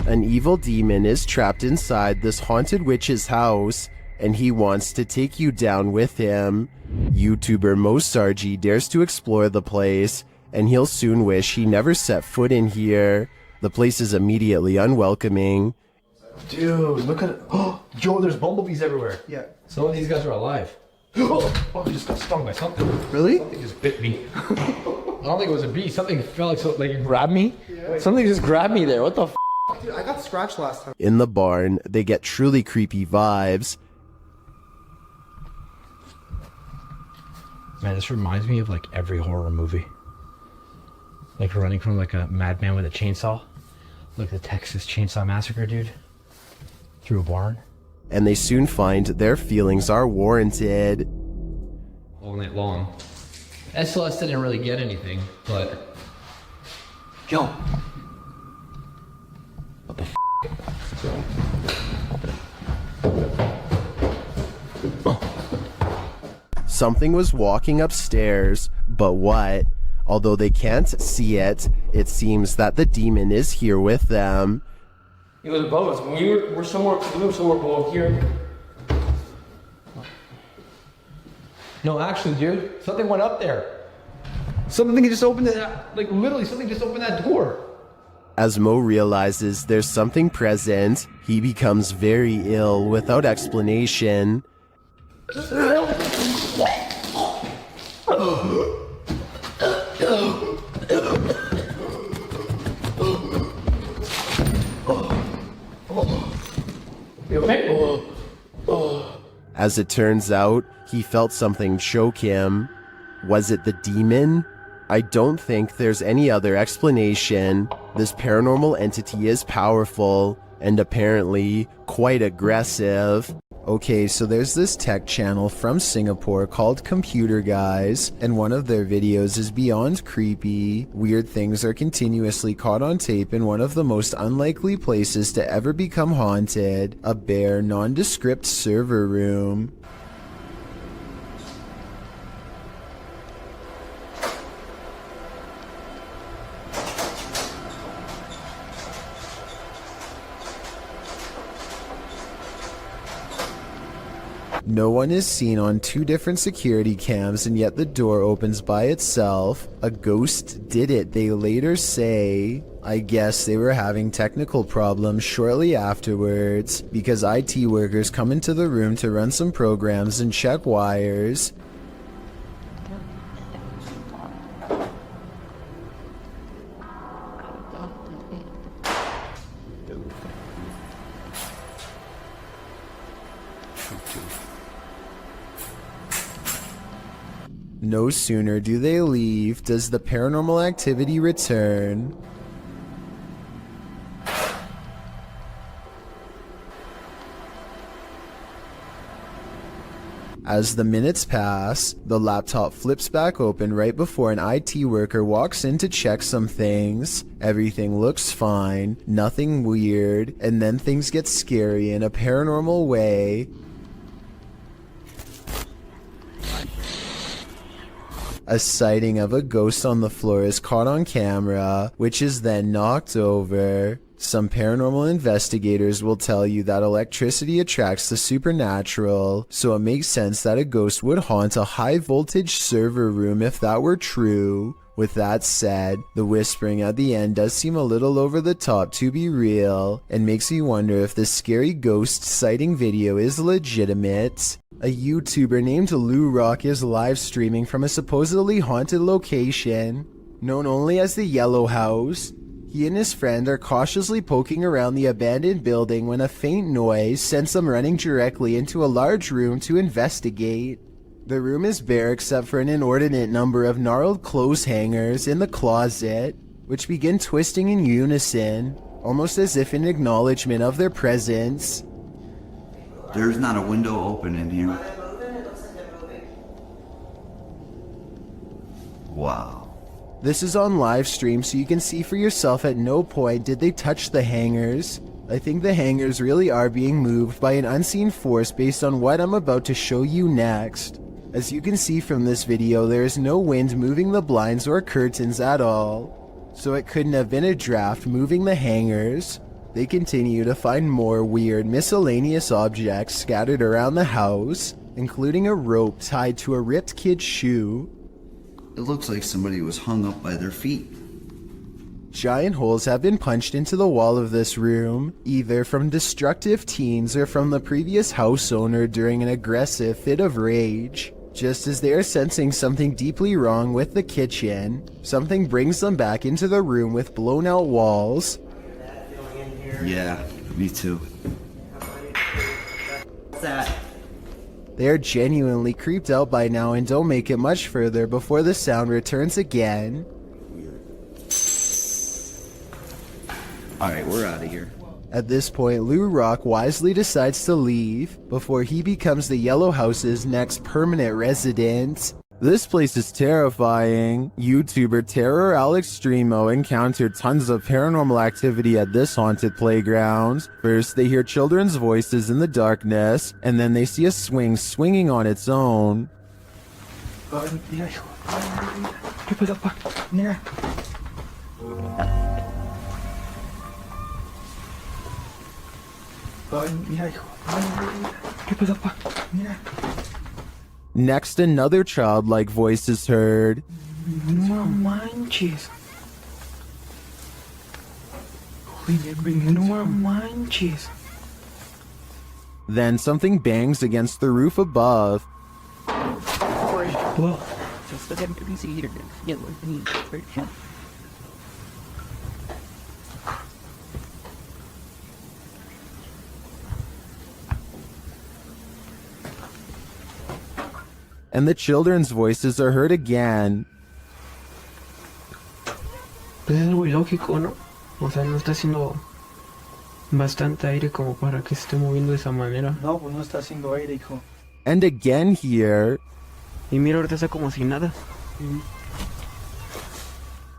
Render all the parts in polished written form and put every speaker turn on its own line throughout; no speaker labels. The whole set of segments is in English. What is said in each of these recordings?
An evil demon is trapped inside this haunted witch's house, and he wants to take you down with him. YouTuber Sarjay dares to explore the place, and he'll soon wish he never set foot in here. The place is immediately unwelcoming.
Dude, look at it. Oh, Joe, there's bumblebees everywhere.
Yeah.
Some of these guys are alive. Oh, I just got stung by something.
Really?
Something just bit me. I don't think it was a bee. Something felt like it grabbed me. Yeah. Something just grabbed me there. What the f?
Dude, I got scratched last time.
In the barn, they get truly creepy vibes.
Man, this reminds me of like every horror movie. Like running from like a madman with a chainsaw. Like the Texas Chainsaw Massacre, dude. Through a barn.
And they soon find their feelings are warranted.
All night long. SLS didn't really get anything, but... Yo! What the f***?
Something was walking upstairs, but what? Although they can't see it, it seems that the demon is here with them.
It was above us. We're somewhere below here.
No, actually, dude, something went up there. Something just opened that, like literally something just opened that door.
As Mo realizes there's something present, he becomes very ill without explanation. As it turns out, he felt something choke him. Was it the demon? I don't think there's any other explanation. This paranormal entity is powerful and apparently quite aggressive. Okay, so there's this tech channel from Singapore called Computer Guys, and one of their videos is beyond creepy. Weird things are continuously caught on tape in one of the most unlikely places to ever become haunted, a bare, nondescript server room. No one is seen on 2 different security cams, and yet the door opens by itself. A ghost did it, they later say. I guess they were having technical problems shortly afterwards, because IT workers come into the room to run some programs and check wires. No sooner do they leave does the paranormal activity return. As the minutes pass, the laptop flips back open right before an IT worker walks in to check some things. Everything looks fine, nothing weird, and then things get scary in a paranormal way. A sighting of a ghost on the floor is caught on camera, which is then knocked over. Some paranormal investigators will tell you that electricity attracts the supernatural, so it makes sense that a ghost would haunt a high-voltage server room if that were true. With that said, the whispering at the end does seem a little over the top to be real, and makes me wonder if this scary ghost sighting video is legitimate. A YouTuber named Lou Rock is live streaming from a supposedly haunted location, known only as the Yellow House. He and his friend are cautiously poking around the abandoned building when a faint noise sends them running directly into a large room to investigate. The room is bare except for an inordinate number of gnarled clothes hangers in the closet, which begin twisting in unison, almost as if in acknowledgement of their presence.
There's not a window open in here. Wow.
This is on live stream, so you can see for yourself. At no point did they touch the hangers. I think the hangers really are being moved by an unseen force based on what I'm about to show you next. As you can see from this video, there is no wind moving the blinds or curtains at all, so it couldn't have been a draft moving the hangers. They continue to find more weird miscellaneous objects scattered around the house, including a rope tied to a ripped kid's shoe.
It looks like somebody was hung up by their feet.
Giant holes have been punched into the wall of this room, either from destructive teens or from the previous house owner during an aggressive fit of rage. Just as they are sensing something deeply wrong with the kitchen, something brings them back into the room with blown out walls.
Yeah, me too.
What's that?
They are genuinely creeped out by now and don't make it much further before the sound returns again.
Alright, we're out of here.
At this point, Lou Rock wisely decides to leave before he becomes the Yellow House's next permanent resident. This place is terrifying. YouTuber Terror Alex Streamo encountered tons of paranormal activity at this haunted playground. First, they hear children's voices in the darkness, and then they see a swing swinging on its own. Next, another childlike voice is heard.
No manches. No manches.
Then something bangs against the roof above.
Whoa.
And the children's voices are heard again.
Pues es muy lógico, ¿no? O sea, no está haciendo bastante aire como para que se esté moviendo de esa manera.
No, pues no está haciendo aire, hijo.
And again here.
Y mira, ahorita está como si nada.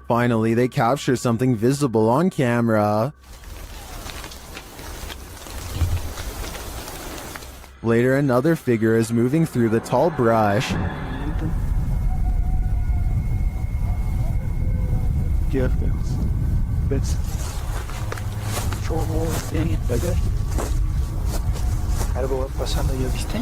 Finally, they capture something visible on camera. Later, another figure is moving through the tall brush.
Algo va pasando, ¿ya viste?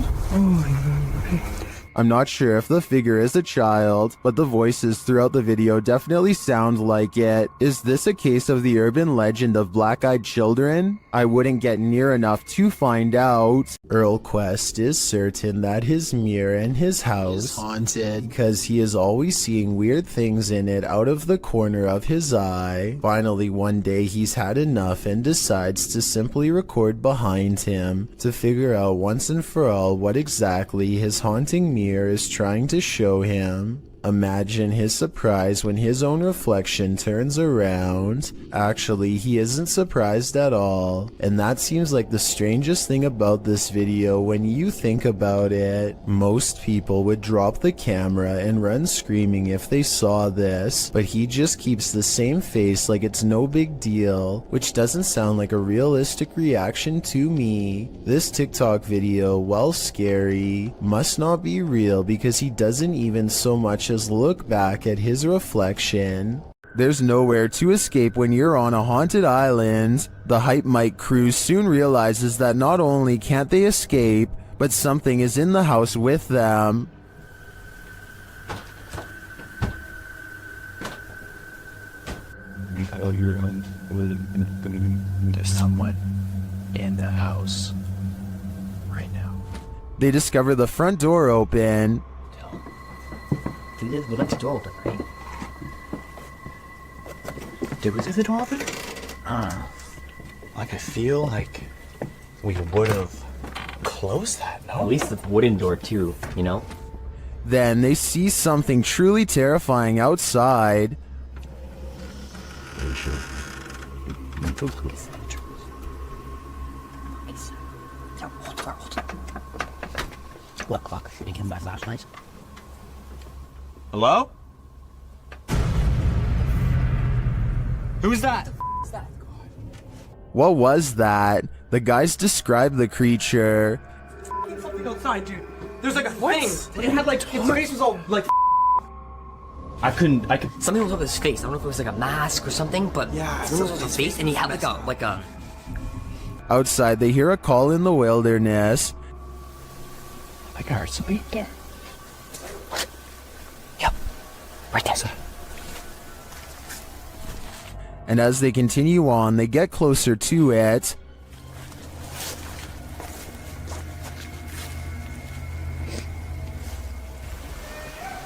I'm not sure if the figure is a child, but the voices throughout the video definitely sound like it. Is this a case of the urban legend of black-eyed children? I wouldn't get near enough to find out. Earl Quest is certain that his mirror in his house is haunted because he is always seeing weird things in it out of the corner of his eye. Finally, one day he's had enough and decides to simply record behind him to figure out once and for all what exactly his haunting mirror is trying to show him. Imagine his surprise when his own reflection turns around. Actually, he isn't surprised at all, and that seems like the strangest thing about this video when you think about it. Most people would drop the camera and run screaming if they saw this, but he just keeps the same face like it's no big deal, which doesn't sound like a realistic reaction to me. This TikTok video, while scary, must not be real because he doesn't even so much as look back at his reflection. There's nowhere to escape when you're on a haunted island. The Hype Mike crew soon realizes that not only can't they escape, but something is in the house with them.
There's someone in the house right now.
They discover the front door open.
We left the door open, right? Did we leave the door open? Like I feel like we would have closed that, no?
At least the wooden door too, you know?
Then they see something truly terrifying outside.
Look, we can buy flashlights.
Hello? Who's that?
What was that? The guys describe the creature.
Something outside, dude. There's like a thing. It had like, its face was all like.
I could. Something was over his face. I don't know if it was like a mask or something, but
Yeah,
something was over his face, and he had like a
Outside, they hear a call in the wilderness.
Like I heard somebody there. Yep. Right there.
And as they continue on, they get closer to it.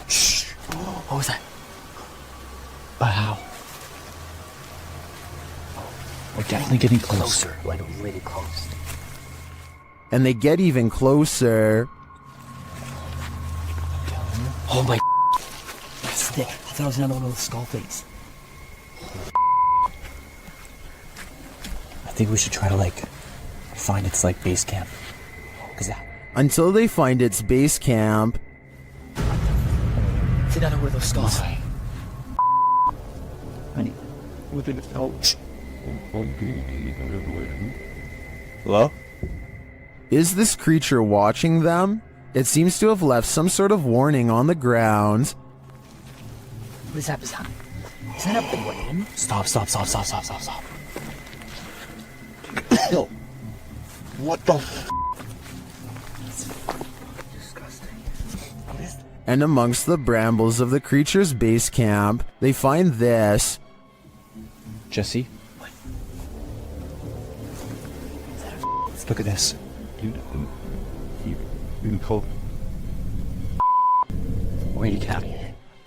Shh. What was that? Wow. We're definitely getting closer. Like really close.
And they get even closer.
Oh my. That's thick. I thought it was another one of those skull things. I think we should try to like find its like base camp. Cause that.
Until they find its base camp.
It's another one of those skulls. Honey.
Hello?
Is this creature watching them? It seems to have left some sort of warning on the ground.
What is that? Is that a balloon? Stop.
Yo. What the f?
Disgusting. What is that?
And amongst the brambles of the creature's base camp, they find this.
Jesse?
Look at this.
You call.
Wait, cap.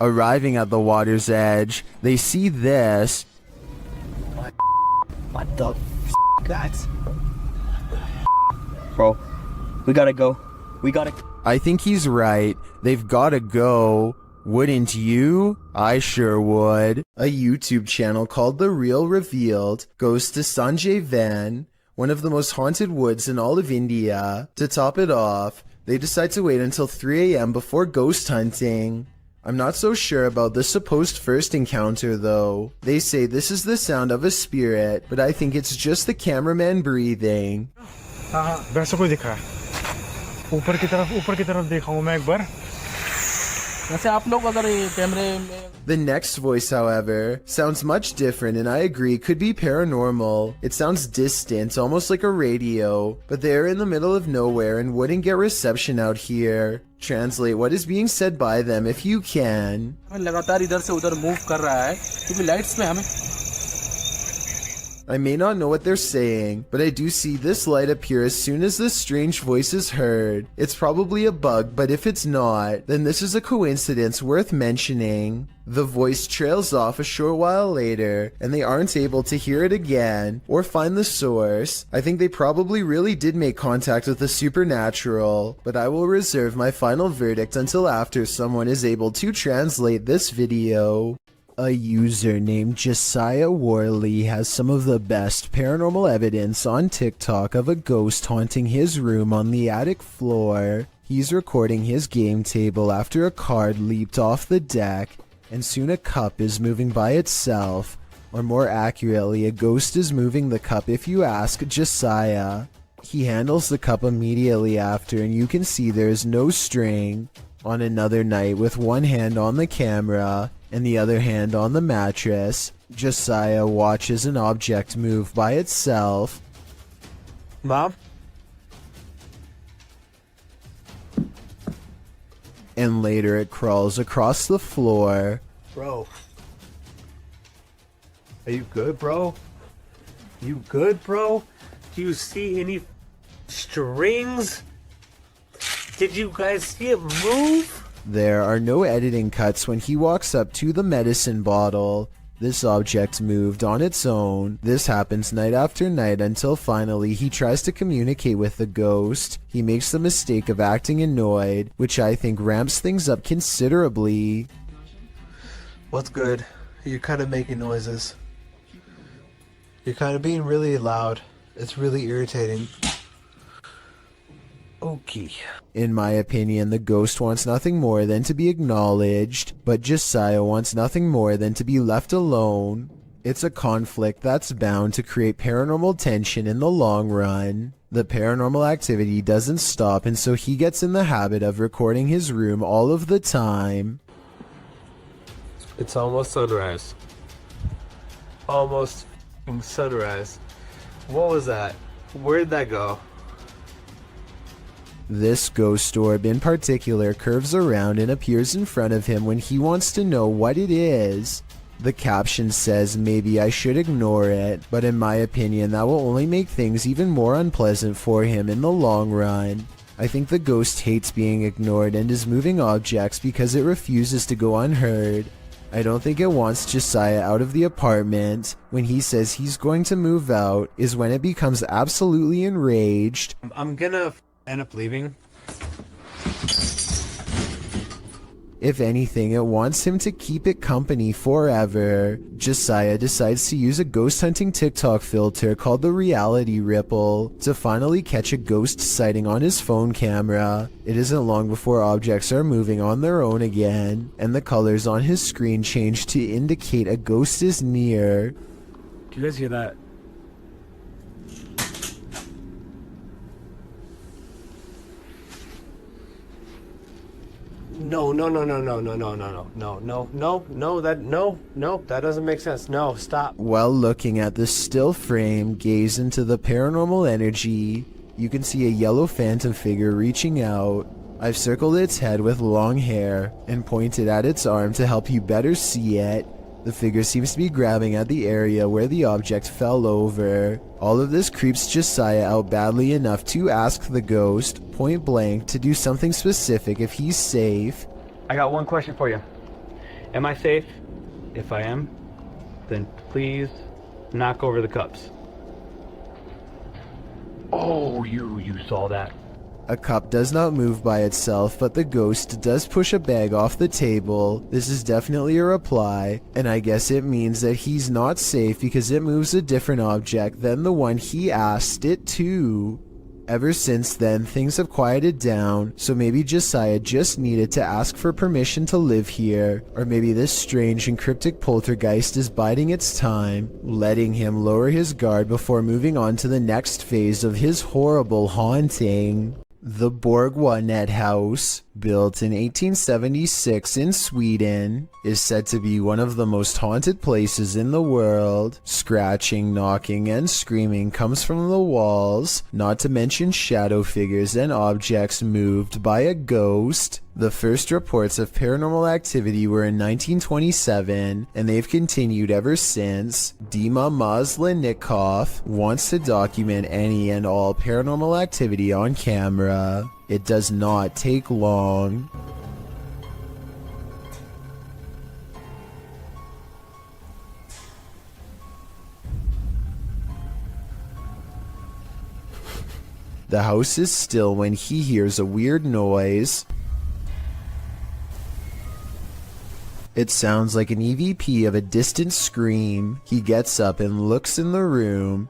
Arriving at the water's edge, they see this.
What the f? That's. Bro, we gotta go.
I think he's right. They've gotta go. Wouldn't you? I sure would. A YouTube channel called The Real Revealed goes to Sanjay Van, one of the most haunted woods in all of India. To top it off, they decide to wait until 3 a.m. before ghost hunting. I'm not so sure about the supposed first encounter though. They say this is the sound of a spirit, but I think it's just the cameraman breathing.
वैसा कोई दिखा है ऊपर की तरफ देखा हूँ मैं एक बार वैसे आप लोग अगर ये कैमरे में
The next voice, however, sounds much different and I agree could be paranormal. It sounds distant, almost like a radio, but they're in the middle of nowhere and wouldn't get reception out here. Translate what is being said by them if you can.
लगातार इधर से उधर move कर रहा है क्योंकि lights में हमें
I may not know what they're saying, but I do see this light appear as soon as this strange voice is heard. It's probably a bug, but if it's not, then this is a coincidence worth mentioning. The voice trails off a short while later, and they aren't able to hear it again or find the source. I think they probably really did make contact with the supernatural, but I will reserve my final verdict until after someone is able to translate this video. A user named Josiah Worley has some of the best paranormal evidence on TikTok of a ghost haunting his room on the attic floor. He's recording his game table after a card leaped off the deck, and soon a cup is moving by itself. Or more accurately, a ghost is moving the cup if you ask Josiah. He handles the cup immediately after, and you can see there is no string. On another night, with one hand on the camera and the other hand on the mattress, Josiah watches an object move by itself.
Mom?
And later it crawls across the floor.
Bro. Are you good, bro? You good, bro? Do you see any strings? Did you guys see it move?
There are no editing cuts when he walks up to the medicine bottle. This object moved on its own. This happens night after night until finally he tries to communicate with the ghost. He makes the mistake of acting annoyed, which I think ramps things up considerably.
What's good? You're kind of making noises. You're kind of being really loud. It's really irritating. Okay.
In my opinion, the ghost wants nothing more than to be acknowledged, but Josiah wants nothing more than to be left alone. It's a conflict that's bound to create paranormal tension in the long run. The paranormal activity doesn't stop, and so he gets in the habit of recording his room all of the time.
It's almost sunrise. Almost sunrise. What was that?
Where'd that go?
This ghost orb in particular curves around and appears in front of him when he wants to know what it is. The caption says maybe I should ignore it, but in my opinion that will only make things even more unpleasant for him in the long run. I think the ghost hates being ignored and is moving objects because it refuses to go unheard. I don't think it wants Josiah out of the apartment. When he says he's going to move out is when it becomes absolutely enraged.
I'm gonna end up leaving.
If anything, it wants him to keep it company forever. Josiah decides to use a ghost hunting TikTok filter called the Reality Ripple to finally catch a ghost sighting on his phone camera. It isn't long before objects are moving on their own again, and the colors on his screen change to indicate a ghost is near.
Do you guys hear that?
No, that doesn't make sense. No, stop.
While looking at the still frame gaze into the paranormal energy, you can see a yellow phantom figure reaching out. I've circled its head with long hair and pointed at its arm to help you better see it. The figure seems to be grabbing at the area where the object fell over. All of this creeps Josiah out badly enough to ask the ghost, point blank, to do something specific if he's safe.
I got one question for you. Am I safe? If I am, then please knock over the cups. Oh, you saw that.
A cup does not move by itself, but the ghost does push a bag off the table. This is definitely a reply, and I guess it means that he's not safe because it moves a different object than the one he asked it to. Ever since then, things have quieted down, so maybe Josiah just needed to ask for permission to live here, or maybe this strange and cryptic poltergeist is biding its time, letting him lower his guard before moving on to the next phase of his horrible haunting. The Borganet House, built in 1876 in Sweden, is said to be one of the most haunted places in the world. Scratching, knocking, and screaming comes from the walls, not to mention shadow figures and objects moved by a ghost. The first reports of paranormal activity were in 1927, and they've continued ever since. Dima Maslenikov wants to document any and all paranormal activity on camera. It does not take long. The house is still when he hears a weird noise. It sounds like an EVP of a distant scream. He gets up and looks in the room.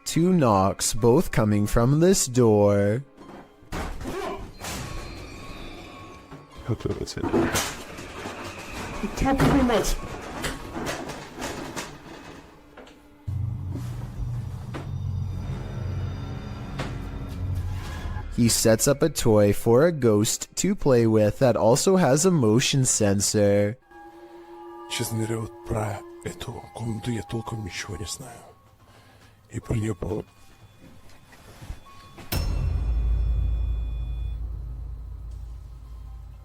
Two knocks, both coming from this door. He sets up a toy for a ghost to play with that also has a motion sensor.
Честно говоря, вот про эту комнату я толком ничего не знаю. И про нее было...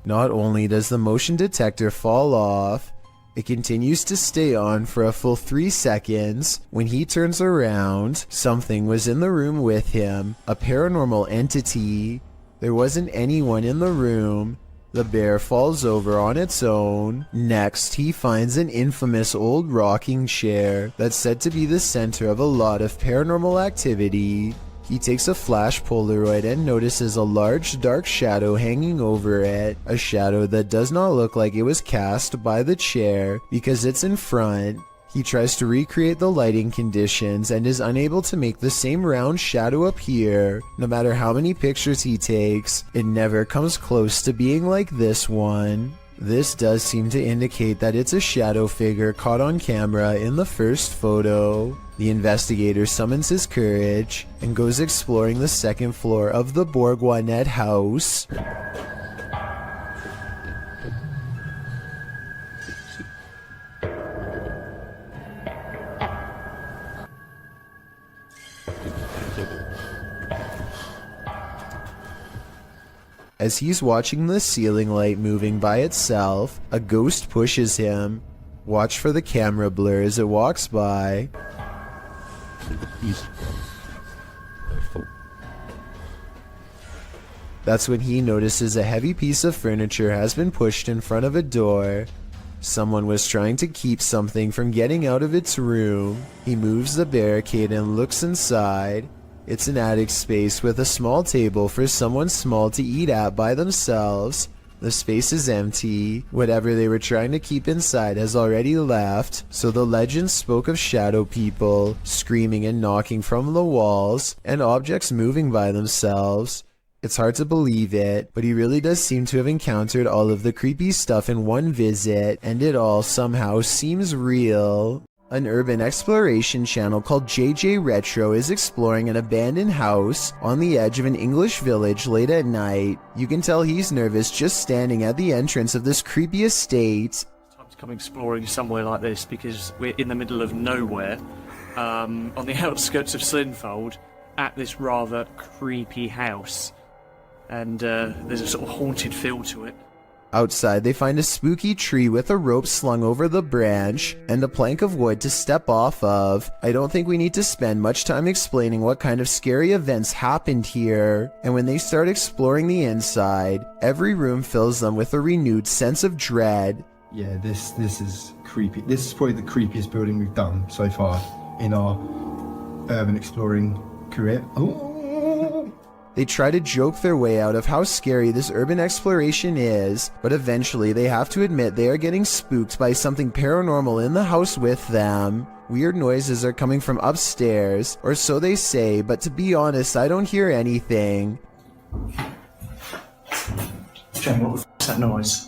Not only does the motion detector fall off, it continues to stay on for a full 3 seconds. When he turns around, something was in the room with him, a paranormal entity. There wasn't anyone in the room. The bear falls over on its own. Next, he finds an infamous old rocking chair that's said to be the center of a lot of paranormal activity. He takes a flash Polaroid and notices a large dark shadow hanging over it, a shadow that does not look like it was cast by the chair because it's in front. He tries to recreate the lighting conditions and is unable to make the same round shadow appear. No matter how many pictures he takes, it never comes close to being like this one. This does seem to indicate that it's a shadow figure caught on camera in the first photo. The investigator summons his courage and goes exploring the second floor of the Borganet House. As he's watching the ceiling light moving by itself, a ghost pushes him. Watch for the camera blur as it walks by. That's when he notices a heavy piece of furniture has been pushed in front of a door. Someone was trying to keep something from getting out of its room. He moves the barricade and looks inside. It's an attic space with a small table for someone small to eat at by themselves. The space is empty. Whatever they were trying to keep inside has already left, so the legend spoke of shadow people screaming and knocking from the walls and objects moving by themselves. It's hard to believe it, but he really does seem to have encountered all of the creepy stuff in one visit, and it all somehow seems real. An urban exploration channel called JJ Retro is exploring an abandoned house on the edge of an English village late at night. You can tell he's nervous just standing at the entrance of this creepy estate.
Time to come exploring somewhere like this because we're in the middle of nowhere, on the outskirts of Slinfold, at this rather creepy house. And there's a sort of haunted feel to it.
Outside, they find a spooky tree with a rope slung over the branch and a plank of wood to step off of. I don't think we need to spend much time explaining what kind of scary events happened here. And when they start exploring the inside, every room fills them with a renewed sense of dread.
Yeah, this is creepy. This is probably the creepiest building we've done so far in our urban exploring career.
They try to joke their way out of how scary this urban exploration is, but eventually they have to admit they are getting spooked by something paranormal in the house with them. Weird noises are coming from upstairs, or so they say, but to be honest, I don't hear anything.
Jane, what was that noise?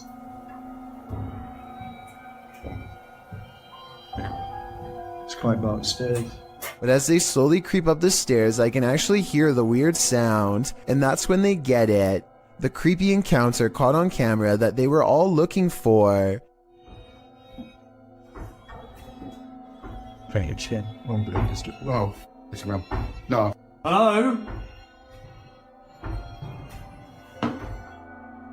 It's quite dark upstairs.
But as they slowly creep up the stairs, I can actually hear the weird sound, and that's when they get it. The creepy encounter caught on camera that they were all looking for.
Wow. It's around. No.
Hello?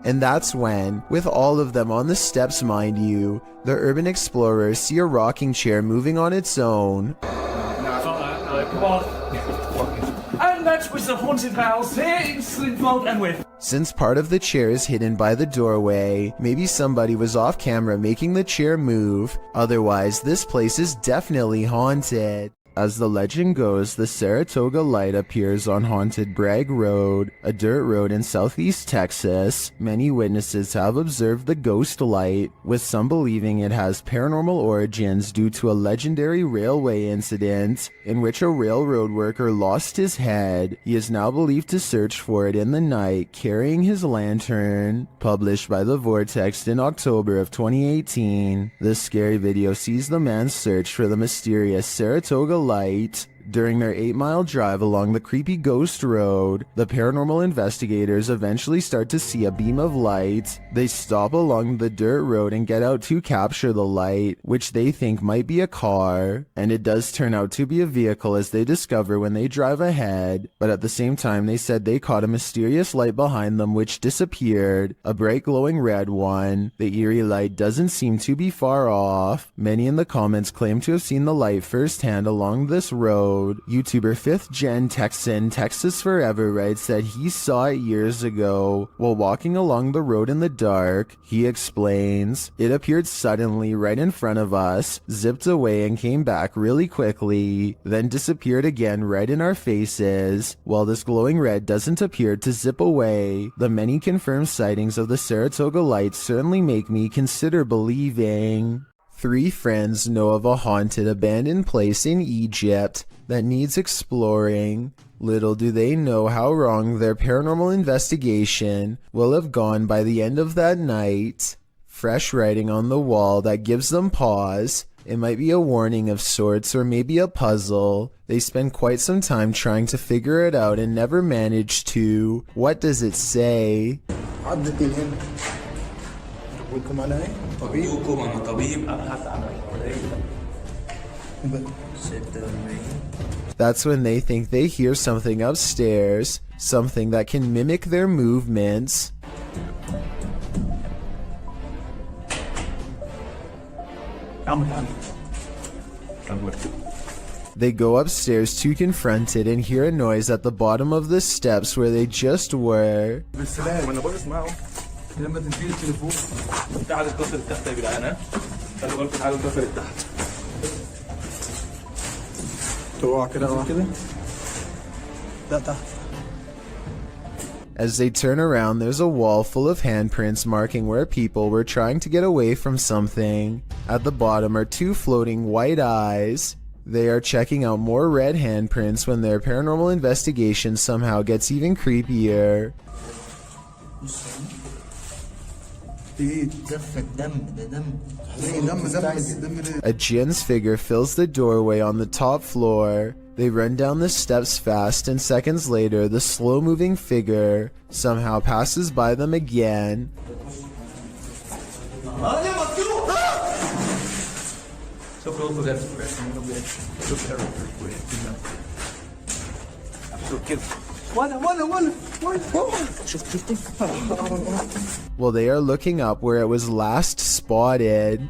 And that's when, with all of them on the steps mind you, the urban explorers see a rocking chair moving on its own.
Come on. And that was the haunted house here in Slinfold and with.
Since part of the chair is hidden by the doorway, maybe somebody was off camera making the chair move. Otherwise, this place is definitely haunted. As the legend goes, the Saratoga Light appears on haunted Bragg Road, a dirt road in southeast Texas. Many witnesses have observed the ghost light, with some believing it has paranormal origins due to a legendary railway incident in which a railroad worker lost his head. He is now believed to search for it in the night, carrying his lantern. Published by The Vortex in October of 2018, this scary video sees the man's search for the mysterious Saratoga Light. During their 8-mile drive along the creepy ghost road, the paranormal investigators eventually start to see a beam of light. They stop along the dirt road and get out to capture the light, which they think might be a car, and it does turn out to be a vehicle as they discover when they drive ahead. But at the same time, they said they caught a mysterious light behind them which disappeared, a bright glowing red one. The eerie light doesn't seem to be far off. Many in the comments claim to have seen the light firsthand along this road. YouTuber 5th Gen Texan Texas Forever writes that he saw it years ago while walking along the road in the dark. He explains, "It appeared suddenly right in front of us, zipped away and came back really quickly, then disappeared again right in our faces. While this glowing red doesn't appear to zip away, the many confirmed sightings of the Saratoga Light certainly make me consider believing." 3 friends know of a haunted abandoned place in Egypt that needs exploring. Little do they know how wrong their paranormal investigation will have gone by the end of that night. Fresh writing on the wall that gives them pause. It might be a warning of sorts or maybe a puzzle. They spend quite some time trying to figure it out and never manage to. What does it say? That's when they think they hear something upstairs, something that can mimic their movements. They go upstairs to confront it and hear a noise at the bottom of the steps where they just were. As they turn around, there's a wall full of handprints marking where people were trying to get away from something. At the bottom are two floating white eyes. They are checking out more red handprints when their paranormal investigation somehow gets even creepier. A jinn's figure fills the doorway on the top floor. They run down the steps fast, and seconds later, the slow-moving figure somehow passes by them again. Well, they are looking up where it was last spotted.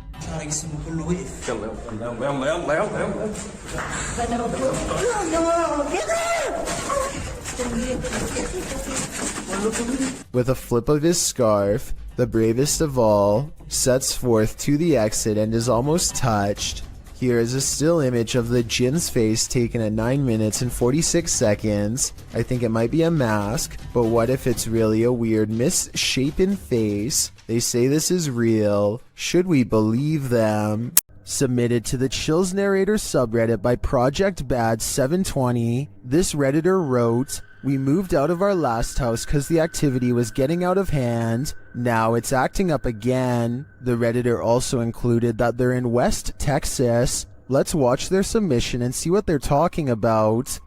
With a flip of his scarf, the bravest of all sets forth to the exit and is almost touched. Here is a still image of the jinn's face taken at 9 minutes and 46 seconds. I think it might be a mask, but what if it's really a weird misshapen face? They say this is real. Should we believe them? Submitted to the Chills Narrator subreddit by Project Bad 720, this redditor wrote, "We moved out of our last house because the activity was getting out of hand. Now it's acting up again." The redditor also included that they're in West Texas. Let's watch their submission and see what they're talking about.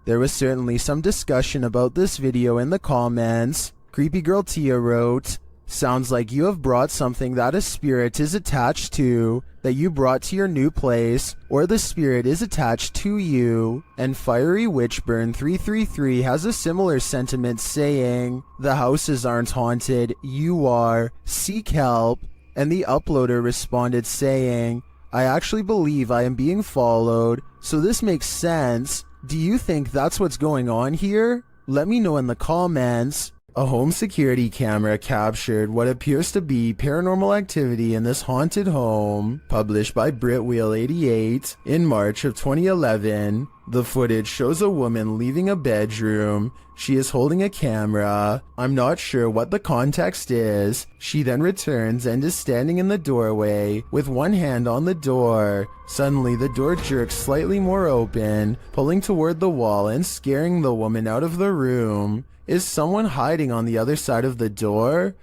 There was certainly some discussion about this video in the comments. Creepy Girl Tia wrote, "Sounds like you have brought something that a spirit is attached to, that you brought to your new place, or the spirit is attached to you." And Fiery Witchburn 333 has a similar sentiment saying, "The houses aren't haunted, you are. Seek help." And the uploader responded saying, "I actually believe I am being followed, so this makes sense. Do you think that's what's going on here? Let me know in the comments." A home security camera captured what appears to be paranormal activity in this haunted home, published by Britwheel88 in March of 2011. The footage shows a woman leaving a bedroom. She is holding a camera. I'm not sure what the context is. She then returns and is standing in the doorway with one hand on the door. Suddenly, the door jerks slightly more open, pulling toward the wall and scaring the woman out of the room. Is someone hiding on the other side of the door?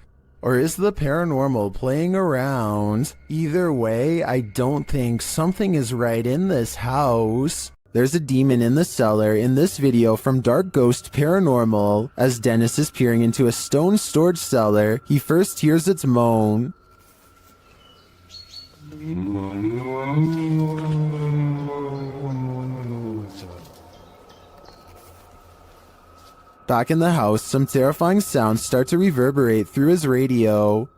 Or is the paranormal playing around? Either way, I don't think something is right in this house. There's a demon in the cellar in this video from Dark Ghost Paranormal. As Dennis is peering into a stone storage cellar, he first hears its moan. Back in the house, some terrifying sounds start to reverberate through his radio.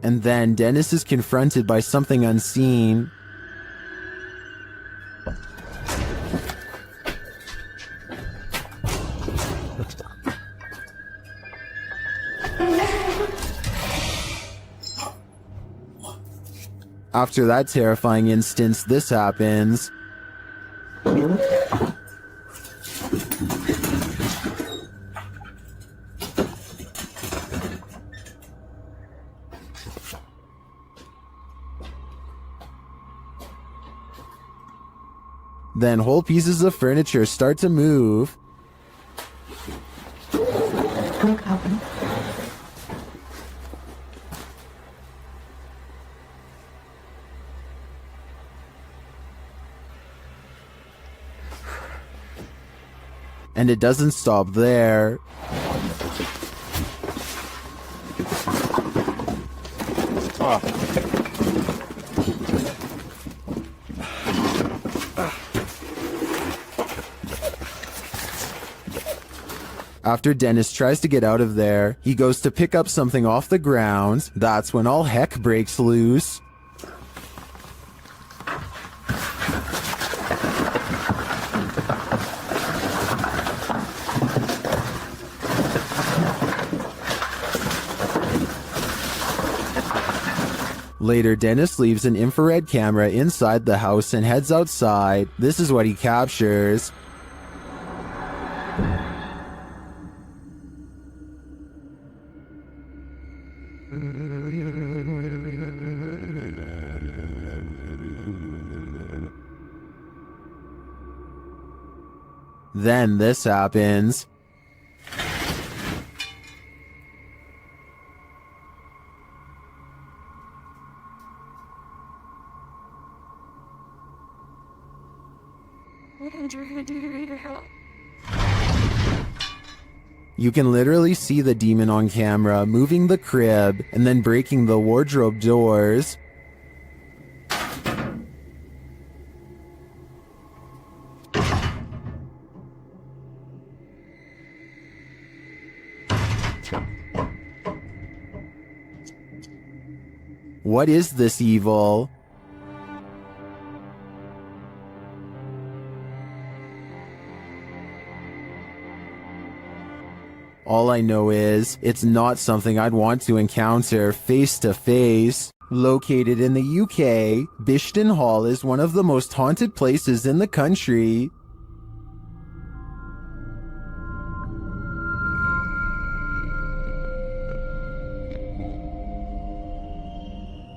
And then Dennis is confronted by something unseen. After that terrifying instance, this happens. Then whole pieces of furniture start to move. And it doesn't stop there. After Dennis tries to get out of there, he goes to pick up something off the ground. That's when all heck breaks loose. Later, Dennis leaves an infrared camera inside the house and heads outside. This is what he captures. Then this happens. You can literally see the demon on camera moving the crib and then breaking the wardrobe doors. What is this evil? All I know is, it's not something I'd want to encounter face to face. Located in the UK, Bishton Hall is one of the most haunted places in the country.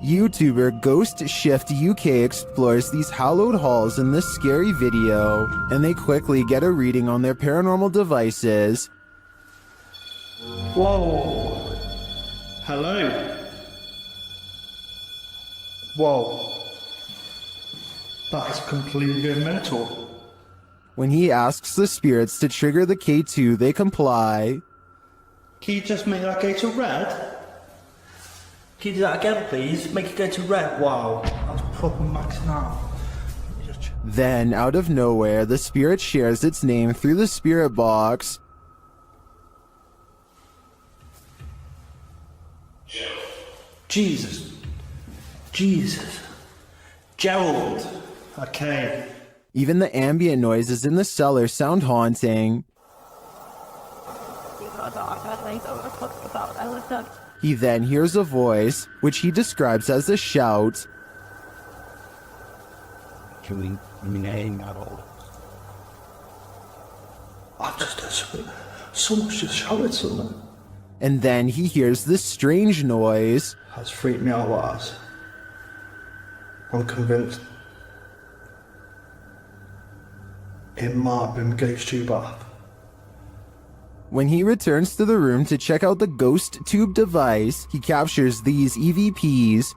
YouTuber Ghost Shift UK explores these hallowed halls in this scary video, and they quickly get a reading on their paranormal devices.
Whoa. Hello. Whoa. That's completely mental.
When he asks the spirits to trigger the K2, they comply.
Can you just make that go to red? Can you do that again, please? Make it go to red. Wow. That's proper maxing out.
Then, out of nowhere, the spirit shares its name through the spirit box.
Jesus. Gerald. Okay.
Even the ambient noises in the cellar sound haunting. He then hears a voice, which he describes as a shout.
I've just heard something. Someone's just shouted something.
And then he hears this strange noise.
That's freaked me out, lads. I'm convinced it might have been Ghost Tube app.
When he returns to the room to check out the ghost tube device, he captures these EVPs.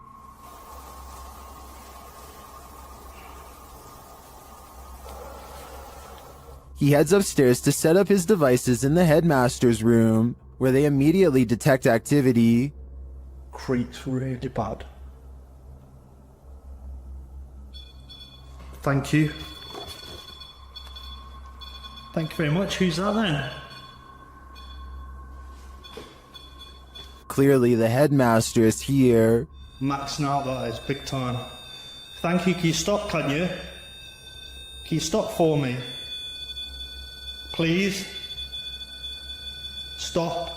He heads upstairs to set up his devices in the headmaster's room, where they immediately detect activity.
Creeps really bad. Thank you. Thank you very much. Who's that then?
Clearly the headmaster is here.
Maxing out, that is big time. Thank you. Can you stop, can you? Can you stop for me? Please? Stop.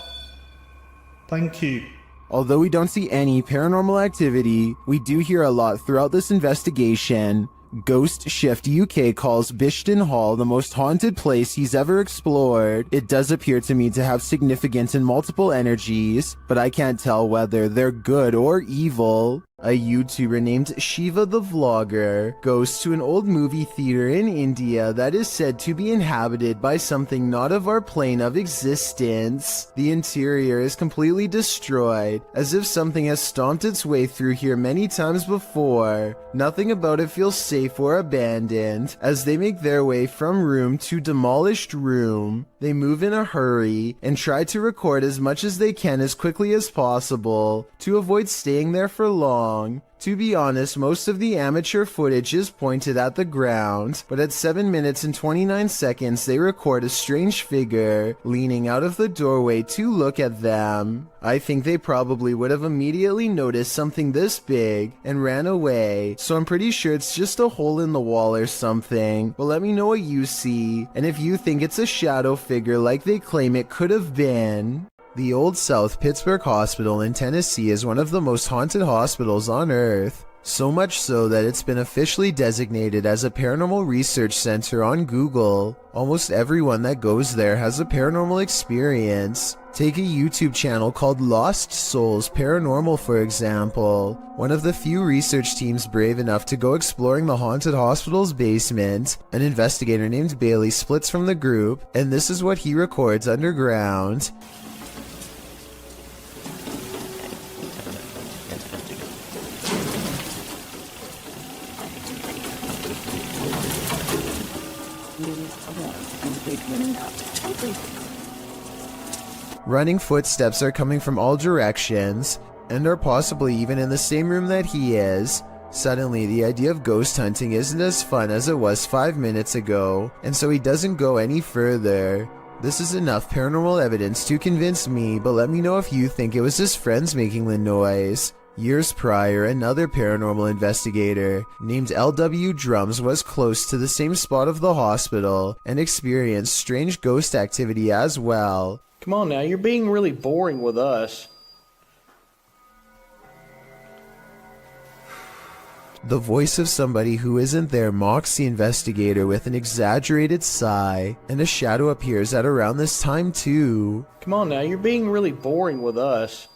Thank you.
Although we don't see any paranormal activity, we do hear a lot throughout this investigation. Ghost Shift UK calls Bishton Hall the most haunted place he's ever explored. It does appear to me to have significant and multiple energies, but I can't tell whether they're good or evil. A YouTuber named Shiva the Vlogger goes to an old movie theater in India that is said to be inhabited by something not of our plane of existence. The interior is completely destroyed, as if something has stomped its way through here many times before. Nothing about it feels safe or abandoned, as they make their way from room to demolished room. They move in a hurry and try to record as much as they can as quickly as possible to avoid staying there for long. To be honest, most of the amateur footage is pointed at the ground, but at 7 minutes and 29 seconds they record a strange figure leaning out of the doorway to look at them. I think they probably would have immediately noticed something this big and ran away, so I'm pretty sure it's just a hole in the wall or something. But let me know what you see, and if you think it's a shadow figure like they claim it could have been. The Old South Pittsburgh Hospital in Tennessee is one of the most haunted hospitals on Earth. So much so that it's been officially designated as a paranormal research center on Google. Almost everyone that goes there has a paranormal experience. Take a YouTube channel called Lost Souls Paranormal for example. One of the few research teams brave enough to go exploring the haunted hospital's basement. An investigator named Baell splits from the group, and this is what he records underground. Running footsteps are coming from all directions, and are possibly even in the same room that he is. Suddenly, the idea of ghost hunting isn't as fun as it was 5 minutes ago, and so he doesn't go any further. This is enough paranormal evidence to convince me, but let me know if you think it was his friends making the noise. Years prior, another paranormal investigator named LW Drums was close to the same spot of the hospital and experienced strange ghost activity as well.
Come on now, you're being really boring with us.
The voice of somebody who isn't there mocks the investigator with an exaggerated sigh, and a shadow appears at around this time too.
Come on now, you're being really boring with us.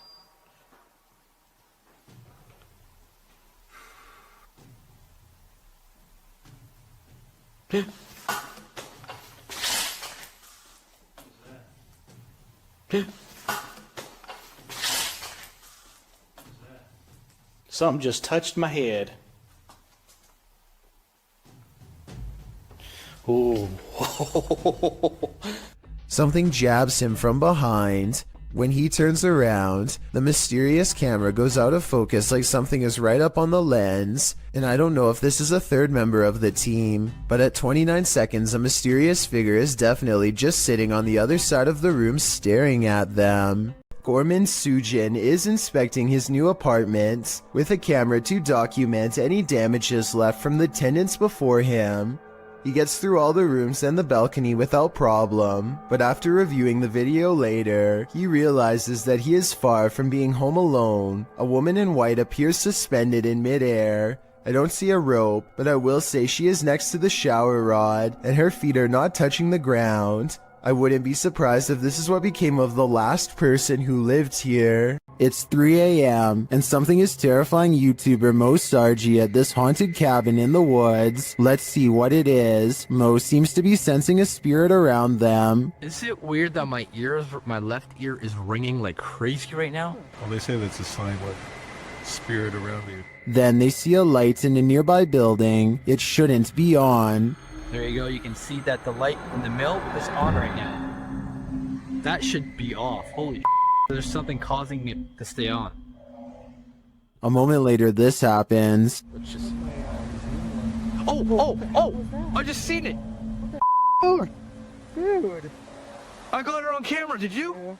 Something just touched my head. Ooh.
Something jabs him from behind. When he turns around, the mysterious camera goes out of focus like something is right up on the lens, and I don't know if this is a third member of the team, but at 29 seconds a mysterious figure is definitely just sitting on the other side of the room staring at them. Gorman Sujin is inspecting his new apartment with a camera to document any damages left from the tenants before him. He gets through all the rooms and the balcony without problem, but after reviewing the video later, he realizes that he is far from being home alone. A woman in white appears suspended in midair. I don't see a rope, but I will say she is next to the shower rod, and her feet are not touching the ground. I wouldn't be surprised if this is what became of the last person who lived here. It's 3 a.m. and something is terrifying YouTuber Mo Sargi at this haunted cabin in the woods. Let's see what it is. Mo seems to be sensing a spirit around them.
Is it weird that my left ear is ringing like crazy right now?
Well, they say that's a sign of spirit around you.
Then they see a light in a nearby building. It shouldn't be on.
There you go, you can see that the light in the mill is on right now. That should be off. Holy there's something causing it to stay on.
A moment later, this happens.
Let's just... Oh! I just seen it! Oh, dude! I got it on camera, did you?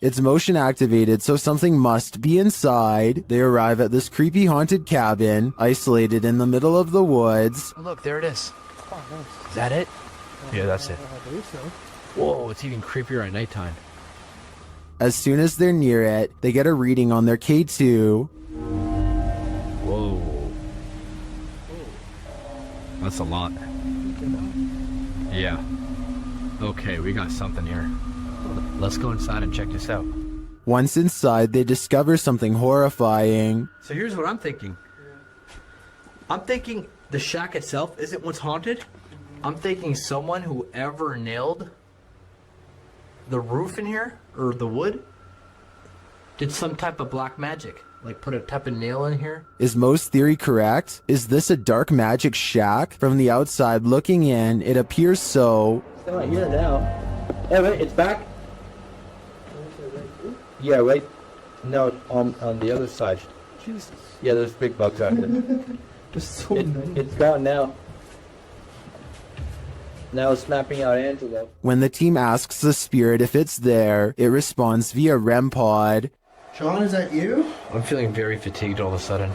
It's motion activated, so something must be inside. They arrive at this creepy haunted cabin, isolated in the middle of the woods.
Oh, look, there it is. Is that it? Yeah, that's it. Whoa, it's even creepier at nighttime.
As soon as they're near it, they get a reading on their K2.
Whoa. That's a lot. Yeah. Okay, we got something here. Let's go inside and check this out.
Once inside, they discover something horrifying.
So here's what I'm thinking. I'm thinking the shack itself isn't what's haunted. I'm thinking someone who ever nailed the roof in here, or the wood, did some type of black magic. Like put a type of nail in here.
Is Mo's theory correct? Is this a dark magic shack? From the outside looking in, it appears so.
It's not here now. Hey, wait, it's back. Yeah, right. No, on the other side. Jesus. Yeah, there's big bugs out there. It's gone now. Now it's snapping out antelope.
When the team asks the spirit if it's there, it responds via REM pod.
Sean, is that you?
I'm feeling very fatigued all of a sudden.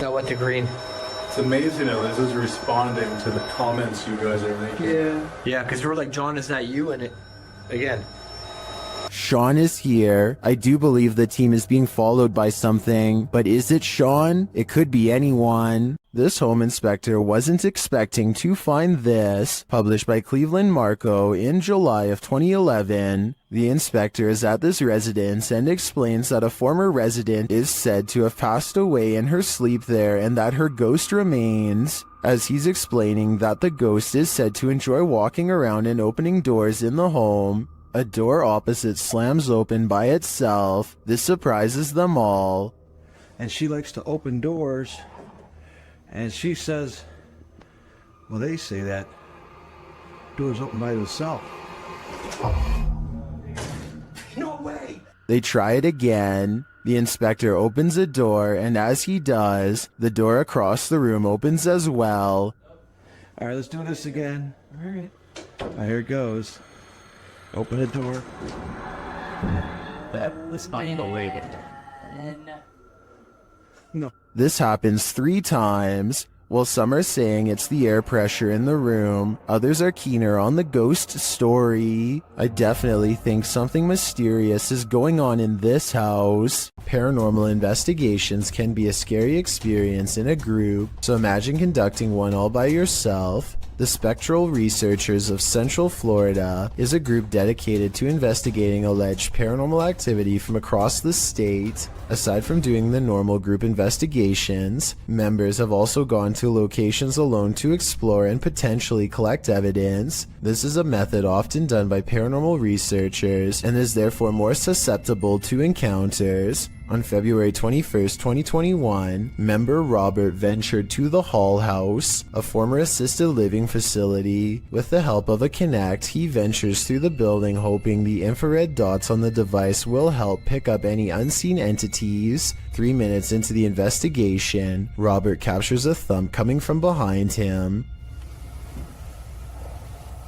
That went to green.
It's amazing how this is responding to the comments you guys are making.
Yeah, because we're like, John, is that you? And it, again.
Sean is here. I do believe the team is being followed by something, but is it Sean? It could be anyone. This home inspector wasn't expecting to find this. Published by Cleveland Marco in July of 2011. The inspector is at this residence and explains that a former resident is said to have passed away in her sleep there and that her ghost remains. As he's explaining that the ghost is said to enjoy walking around and opening doors in the home. A door opposite slams open by itself. This surprises them all.
And she likes to open doors. And she says, well, they say that doors open by themselves.
No way!
They try it again. The inspector opens a door, and as he does, the door across the room opens as well.
All right, let's do this again.
All right.
Here it goes. Open the door.
That was unbelievable.
No.
This happens 3 times. While some are saying it's the air pressure in the room, others are keener on the ghost story. I definitely think something mysterious is going on in this house. Paranormal investigations can be a scary experience in a group, so imagine conducting one all by yourself. The Spectral Researchers of Central Florida is a group dedicated to investigating alleged paranormal activity from across the state. Aside from doing the normal group investigations, members have also gone to locations alone to explore and potentially collect evidence. This is a method often done by paranormal researchers and is therefore more susceptible to encounters. On February 21st, 2021, member Robert ventured to the Hallhouse, a former assisted living facility. With the help of a Kinect, he ventures through the building hoping the infrared dots on the device will help pick up any unseen entities. 3 minutes into the investigation, Robert captures a thump coming from behind him.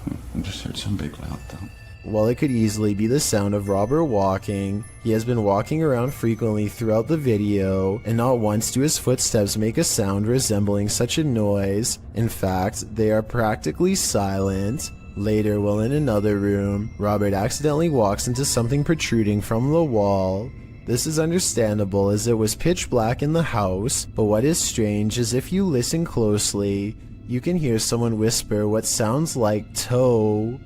I just heard some big loud thump.
While it could easily be the sound of Robert walking, he has been walking around frequently throughout the video, and not once do his footsteps make a sound resembling such a noise. In fact, they are practically silent. Later, while in another room, Robert accidentally walks into something protruding from the wall. This is understandable as it was pitch black in the house, but what is strange is if you listen closely, you can hear someone whisper what sounds like toe.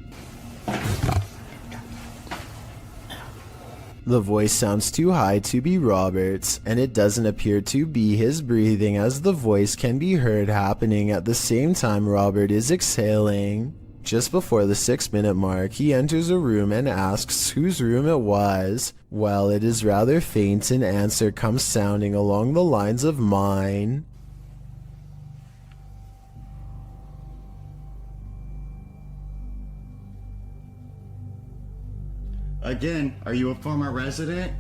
The voice sounds too high to be Robert's, and it doesn't appear to be his breathing as the voice can be heard happening at the same time Robert is exhaling. Just before the 6-minute mark, he enters a room and asks whose room it was. Well, it is rather faint, an answer comes sounding along the lines of mine.
Again, are you a former resident?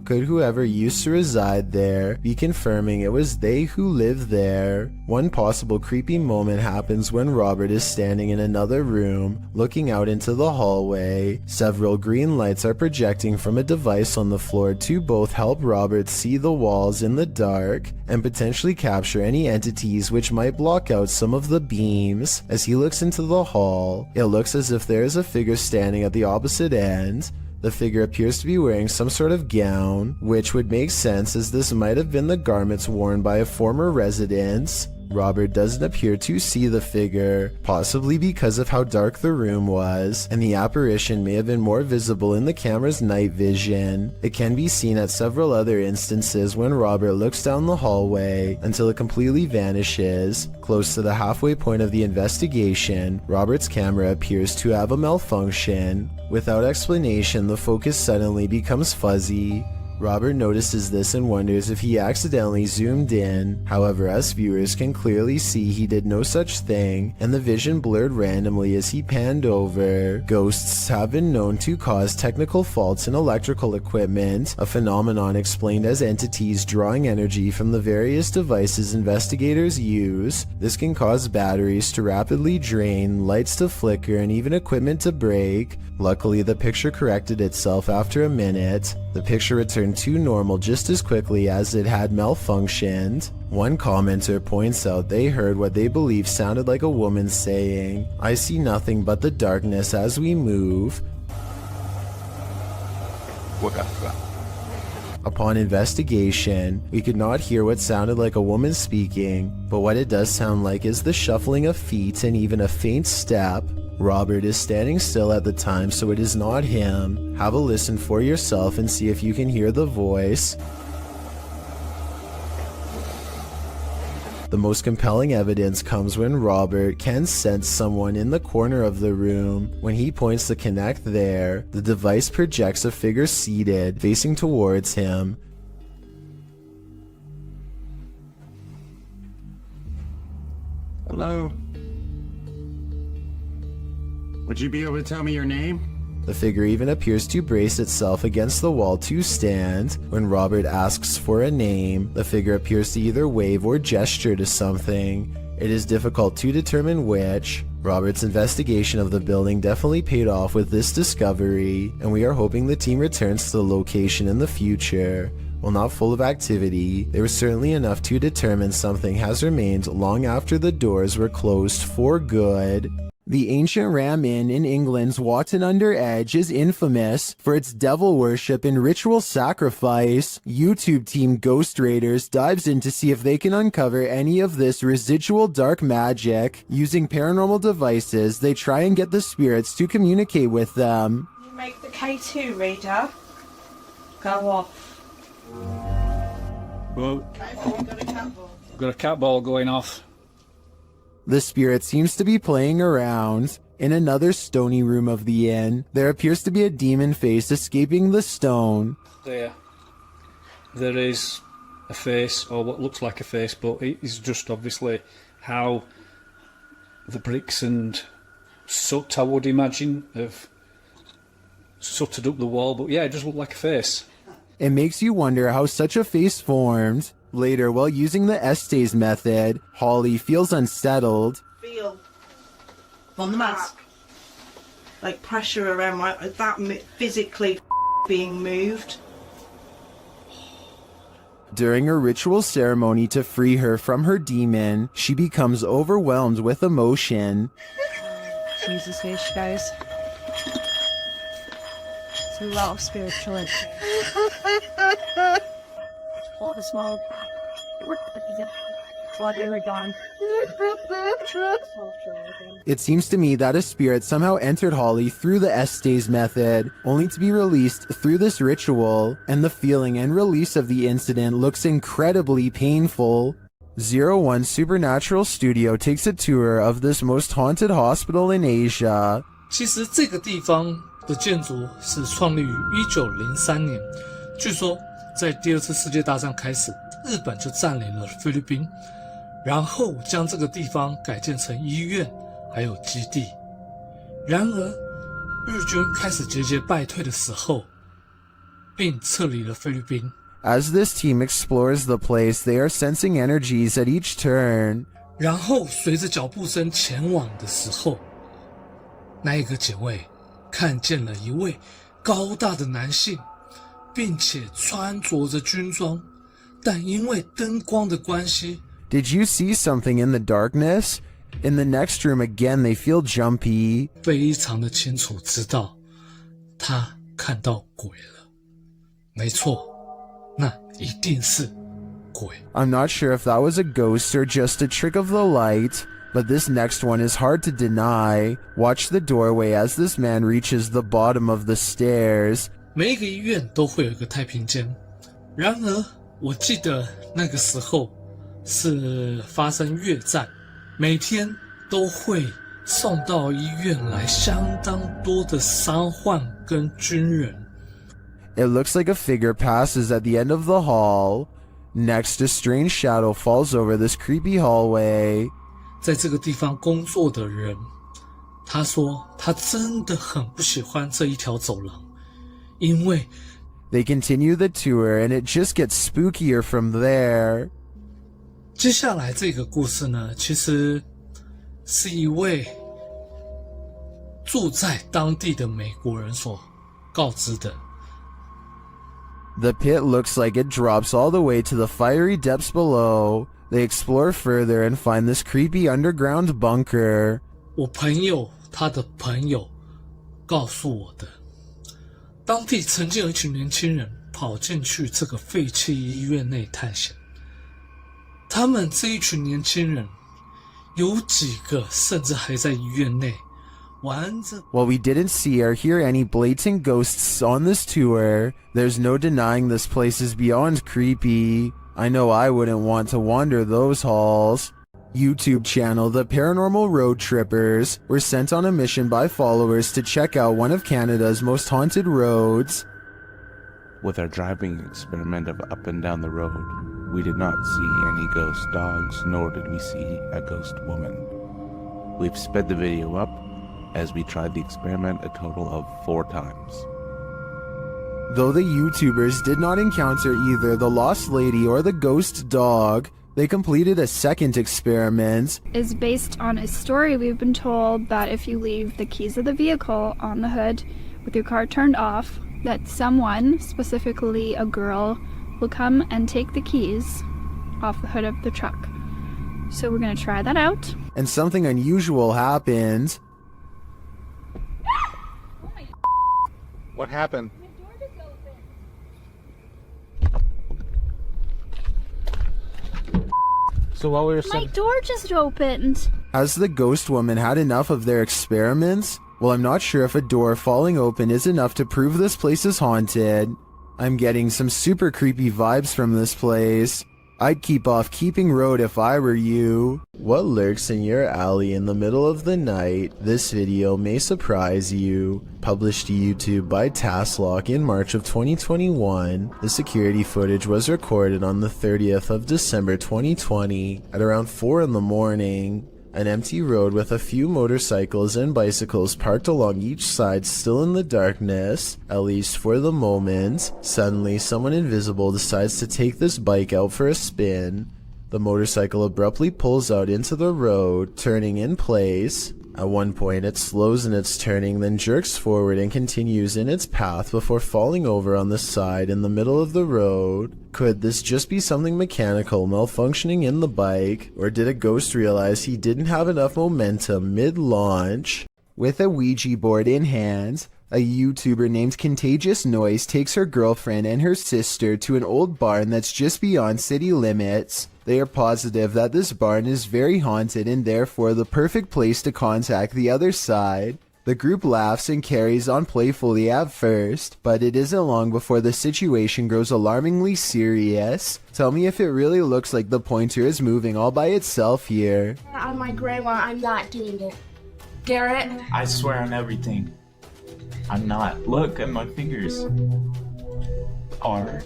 Could whoever used to reside there be confirming it was they who lived there? One possible creepy moment happens when Robert is standing in another room, looking out into the hallway. Several green lights are projecting from a device on the floor to both help Robert see the walls in the dark and potentially capture any entities which might block out some of the beams. As he looks into the hall, it looks as if there is a figure standing at the opposite end. The figure appears to be wearing some sort of gown, which would make sense as this might have been the garments worn by a former resident. Robert doesn't appear to see the figure, possibly because of how dark the room was, and the apparition may have been more visible in the camera's night vision. It can be seen at several other instances when Robert looks down the hallway until it completely vanishes. Close to the halfway point of the investigation, Robert's camera appears to have a malfunction. Without explanation, the focus suddenly becomes fuzzy. Robert notices this and wonders if he accidentally zoomed in. However, us viewers can clearly see he did no such thing, and the vision blurred randomly as he panned over. Ghosts have been known to cause technical faults in electrical equipment, a phenomenon explained as entities drawing energy from the various devices investigators use. This can cause batteries to rapidly drain, lights to flicker, and even equipment to break. Luckily, the picture corrected itself after a minute. The picture returned to normal just as quickly as it had malfunctioned. One commenter points out they heard what they believe sounded like a woman saying, "I see nothing but the darkness as we move." Upon investigation, we could not hear what sounded like a woman speaking, but what it does sound like is the shuffling of feet and even a faint step. Robert is standing still at the time, so it is not him. Have a listen for yourself and see if you can hear the voice. The most compelling evidence comes when Robert can sense someone in the corner of the room. When he points the Kinect there, the device projects a figure seated, facing towards him.
Hello? Would you be able to tell me your name?
The figure even appears to brace itself against the wall to stand. When Robert asks for a name, the figure appears to either wave or gesture to something. It is difficult to determine which. Robert's investigation of the building definitely paid off with this discovery, and we are hoping the team returns to the location in the future. While not full of activity, there was certainly enough to determine something has remained long after the doors were closed for good. The ancient Ram Inn in England's Watton-under-Edge is infamous for its devil worship and ritual sacrifice. YouTube team Ghost Raiders dives in to see if they can uncover any of this residual dark magic. Using paranormal devices, they try and get the spirits to communicate with them.
You make the K2 reader go off.
Well, got a cat ball going off.
The spirit seems to be playing around. In another stony room of the inn, there appears to be a demon face escaping the stone.
There is a face, or what looks like a face, but it is just obviously how the bricks and soot, I would imagine, have sooted up the wall. But yeah, it does look like a face.
It makes you wonder how such a face formed. Later, while using the Estes method, Holly feels unsettled.
Feel on the mask, like pressure around that physically being moved.
During a ritual ceremony to free her from her demon, she becomes overwhelmed with emotion.
Jesus, here she goes. It's a lot of spiritual energy. What a small.
It seems to me that a spirit somehow entered Holly through the Estes method, only to be released through this ritual, and the feeling and release of the incident looks incredibly painful. 01 Supernatural Studio takes a tour of this most haunted hospital in Asia.
其实这个地方的建筑是创立于1903年，据说在第二次世界大战开始，日本就占领了菲律宾，然后将这个地方改建成医院还有基地。然而日军开始节节败退的时候，并撤离了菲律宾。
As this team explores the place, they are sensing energies at each turn.
然后随着脚步声前往的时候，那一个警卫看见了一位高大的男性，并且穿着着军装，但因为灯光的关系
Did you see something in the darkness? In the next room again, they feel jumpy.
非常的清楚知道他看到鬼了。没错，那一定是鬼。
I'm not sure if that was a ghost or just a trick of the light, but this next one is hard to deny. Watch the doorway as this man reaches the bottom of the stairs.
每一个医院都会有一个太平间，然而我记得那个时候是发生越战，每天都会送到医院来相当多的伤患跟军人。
It looks like a figure passes at the end of the hall. Next, a strange shadow falls over this creepy hallway.
在这个地方工作的人，他说他真的很不喜欢这一条走廊，因为
They continue the tour and it just gets spookier from there.
接下来这个故事呢，其实是一位住在当地的美国人所告知的。
The pit looks like it drops all the way to the fiery depths below. They explore further and find this creepy underground bunker.
我朋友他的朋友告诉我的，当地曾经有一群年轻人跑进去这个废弃医院内探险。他们这一群年轻人，有几个甚至还在医院内玩着。
While we didn't see or hear any blatant ghosts on this tour, there's no denying this place is beyond creepy. I know I wouldn't want to wander those halls. YouTube channel The Paranormal Road Trippers were sent on a mission by followers to check out one of Canada's most haunted roads.
With our driving experiment of up and down the road, we did not see any ghost dogs, nor did we see a ghost woman. We've sped the video up as we tried the experiment a total of 4 times.
Though the YouTubers did not encounter either the lost lady or the ghost dog, they completed a second experiment.
Is based on a story we've been told that if you leave the keys of the vehicle on the hood with your car turned off, that someone, specifically a girl, will come and take the keys off the hood of the truck. So we're gonna try that out.
And something unusual happened.
What happened?
So while we were my door just opened.
Has the ghost woman had enough of their experiments? Well, I'm not sure if a door falling open is enough to prove this place is haunted. I'm getting some super creepy vibes from this place. I'd keep off Keeping Road if I were you. What lurks in your alley in the middle of the night? This video may surprise you. Published to YouTube by Tasklock in March of 2021, the security footage was recorded on the 30th of December 2020 at around 4 in the morning. An empty road with a few motorcycles and bicycles parked along each side, still in the darkness, at least for the moment. Suddenly, someone invisible decides to take this bike out for a spin. The motorcycle abruptly pulls out into the road, turning in place. At one point, it slows in its turning, then jerks forward and continues in its path before falling over on the side in the middle of the road. Could this just be something mechanical malfunctioning in the bike, or did a ghost realize he didn't have enough momentum mid-launch? With a Ouija board in hand, a YouTuber named Contagious Noise takes her girlfriend and her sister to an old barn that's just beyond city limits. They are positive that this barn is very haunted and therefore the perfect place to contact the other side. The group laughs and carries on playfully at first, but it isn't long before the situation grows alarmingly serious. Tell me if it really looks like the pointer is moving all by itself here.
On my grandma, I'm not doing it. Garrett?
I swear on everything. I'm not. Look at my fingers. Are.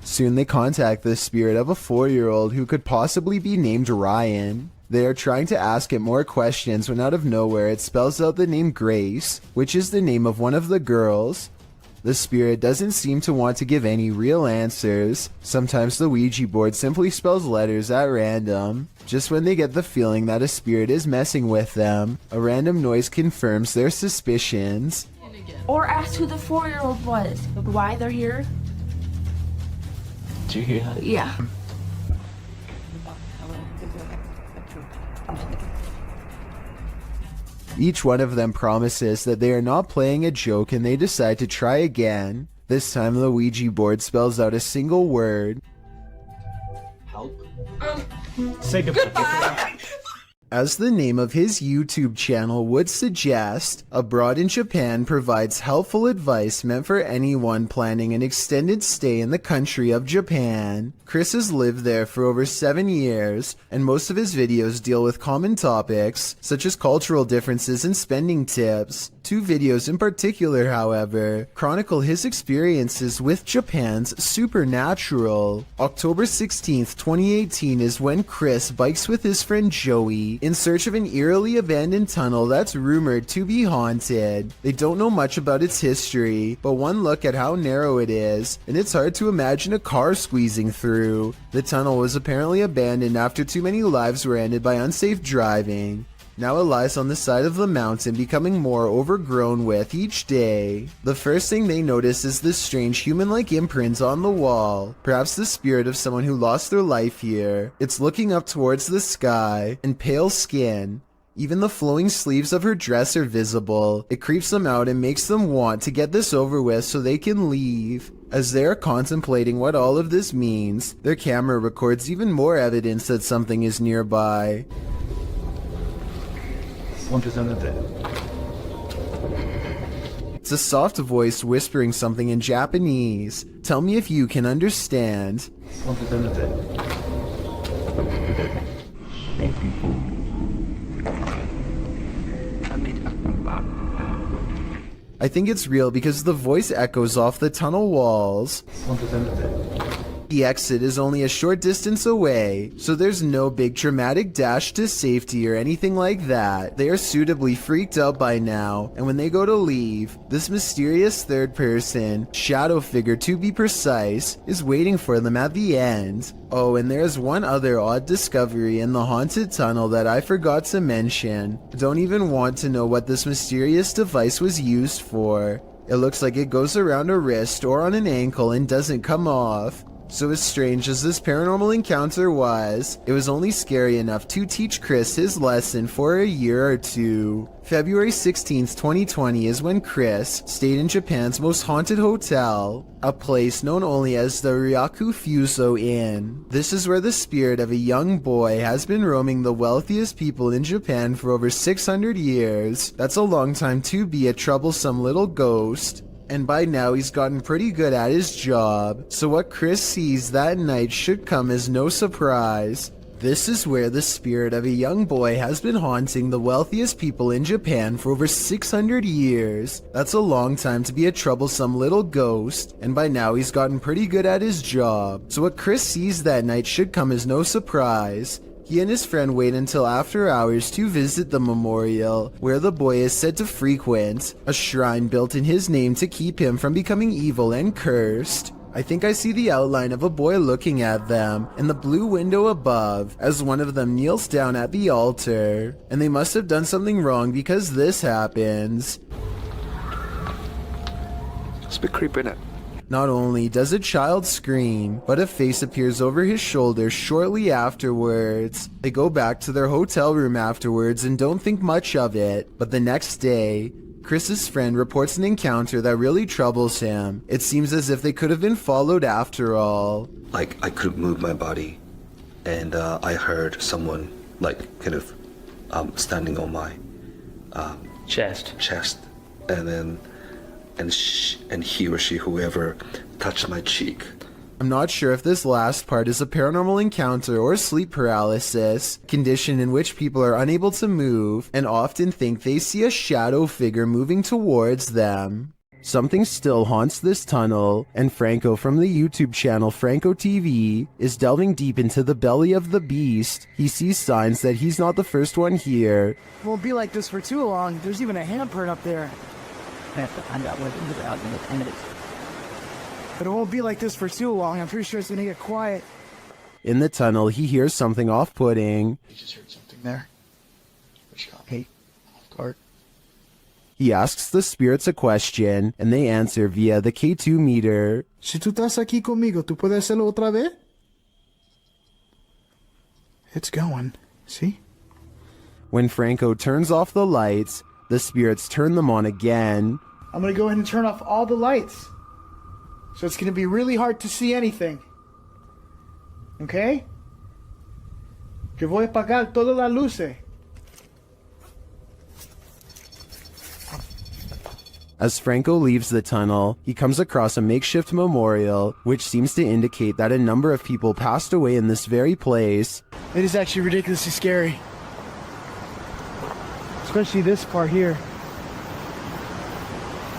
Soon they contact the spirit of a 4-year-old who could possibly be named Ryan. They are trying to ask it more questions when out of nowhere it spells out the name Grace, which is the name of one of the girls. The spirit doesn't seem to want to give any real answers. Sometimes the Ouija board simply spells letters at random. Just when they get the feeling that a spirit is messing with them, a random noise confirms their suspicions.
Or ask who the 4-year-old was, why they're here.
Did you hear that?
Yeah.
Each one of them promises that they are not playing a joke and they decide to try again. This time the Ouija board spells out a single word.
Say goodbye.
As the name of his YouTube channel would suggest, Abroad in Japan provides helpful advice meant for anyone planning an extended stay in the country of Japan. Chris has lived there for over 7 years, and most of his videos deal with common topics, such as cultural differences and spending tips. 2 videos in particular, however, chronicle his experiences with Japan's supernatural. October 16th, 2018 is when Chris bikes with his friend Joey in search of an eerily abandoned tunnel that's rumored to be haunted. They don't know much about its history, but one look at how narrow it is, and it's hard to imagine a car squeezing through. The tunnel was apparently abandoned after too many lives were ended by unsafe driving. Now it lies on the side of the mountain, becoming more overgrown with each day. The first thing they notice is this strange human-like imprint on the wall, perhaps the spirit of someone who lost their life here. It's looking up towards the sky, and pale skin. Even the flowing sleeves of her dress are visible. It creeps them out and makes them want to get this over with so they can leave. As they are contemplating what all of this means, their camera records even more evidence that something is nearby. It's a soft voice whispering something in Japanese. Tell me if you can understand. I think it's real because the voice echoes off the tunnel walls. The exit is only a short distance away, so there's no big dramatic dash to safety or anything like that. They are suitably freaked out by now, and when they go to leave, this mysterious third person, shadow figure to be precise, is waiting for them at the end. Oh, and there's one other odd discovery in the haunted tunnel that I forgot to mention. Don't even want to know what this mysterious device was used for. It looks like it goes around a wrist or on an ankle and doesn't come off. So as strange as this paranormal encounter was, it was only scary enough to teach Chris his lesson for a year or two. February 16th, 2020 is when Chris stayed in Japan's most haunted hotel, a place known only as the Ryaku Fuso Inn. This is where the spirit of a young boy has been roaming the wealthiest people in Japan for over 600 years. That's a long time to be a troublesome little ghost. And by now he's gotten pretty good at his job, so what Chris sees that night should come as no surprise. This is where the spirit of a young boy has been haunting the wealthiest people in Japan for over 600 years. That's a long time to be a troublesome little ghost, and by now he's gotten pretty good at his job, so what Chris sees that night should come as no surprise. He and his friend wait until after hours to visit the memorial, where the boy is said to frequent, a shrine built in his name to keep him from becoming evil and cursed. I think I see the outline of a boy looking at them in the blue window above as one of them kneels down at the altar, and they must have done something wrong because this happens.
It's a bit creepy, innit?
Not only does a child scream, but a face appears over his shoulder shortly afterwards. They go back to their hotel room afterwards and don't think much of it, but the next day, Chris's friend reports an encounter that really troubles him. It seems as if they could have been followed after all.
Like, I couldn't move my body, and I heard someone, like, kind of standing on my chest, and then and he or she, whoever, touched my cheek.
I'm not sure if this last part is a paranormal encounter or sleep paralysis, condition in which people are unable to move and often think they see a shadow figure moving towards them. Something still haunts this tunnel, and Franco from the YouTube channel Franco TV is delving deep into the belly of the beast. He sees signs that he's not the first one here.
It won't be like this for too long. There's even a handprint up there.
I have to find out where the ground in 10 minutes.
But it won't be like this for too long. I'm pretty sure it's gonna get quiet.
In the tunnel, he hears something off-putting.
You just heard something there. Which got me off guard.
He asks the spirits a question, and they answer via the K2 meter.
Si tú estás aquí conmigo, ¿tú puedes hacerlo otra vez? It's going. See?
When Franco turns off the lights, the spirits turn them on again.
I'm gonna go ahead and turn off all the lights. So it's gonna be really hard to see anything. Okay? Que voy a apagar todas las luces.
As Franco leaves the tunnel, he comes across a makeshift memorial, which seems to indicate that a number of people passed away in this very place.
It is actually ridiculously scary. Especially this part here.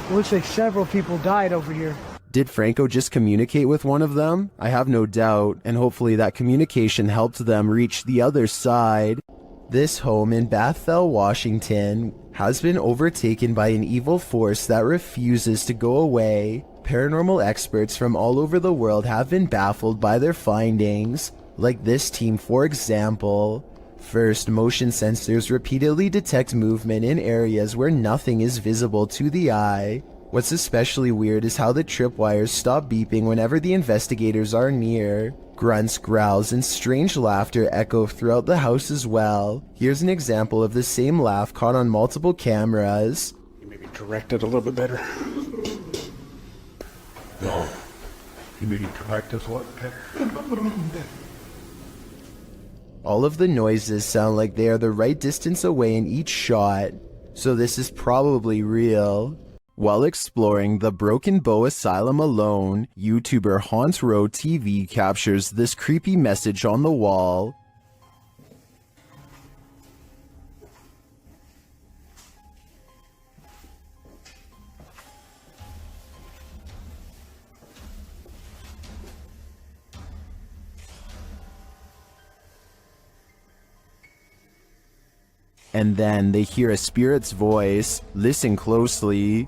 It looks like several people died over here.
Did Franco just communicate with one of them? I have no doubt, and hopefully that communication helped them reach the other side. This home in Bathell, Washington, has been overtaken by an evil force that refuses to go away. Paranormal experts from all over the world have been baffled by their findings, like this team for example. First, motion sensors repeatedly detect movement in areas where nothing is visible to the eye. What's especially weird is how the tripwires stop beeping whenever the investigators are near. Grunts, growls, and strange laughter echo throughout the house as well. Here's an example of the same laugh caught on multiple cameras.
You maybe direct it a little bit better. No. You maybe direct us a lot better.
All of the noises sound like they are the right distance away in each shot, so this is probably real. While exploring the broken Bow Asylum alone, YouTuber Haunt Row TV captures this creepy message on the wall. And then they hear a spirit's voice. Listen closely.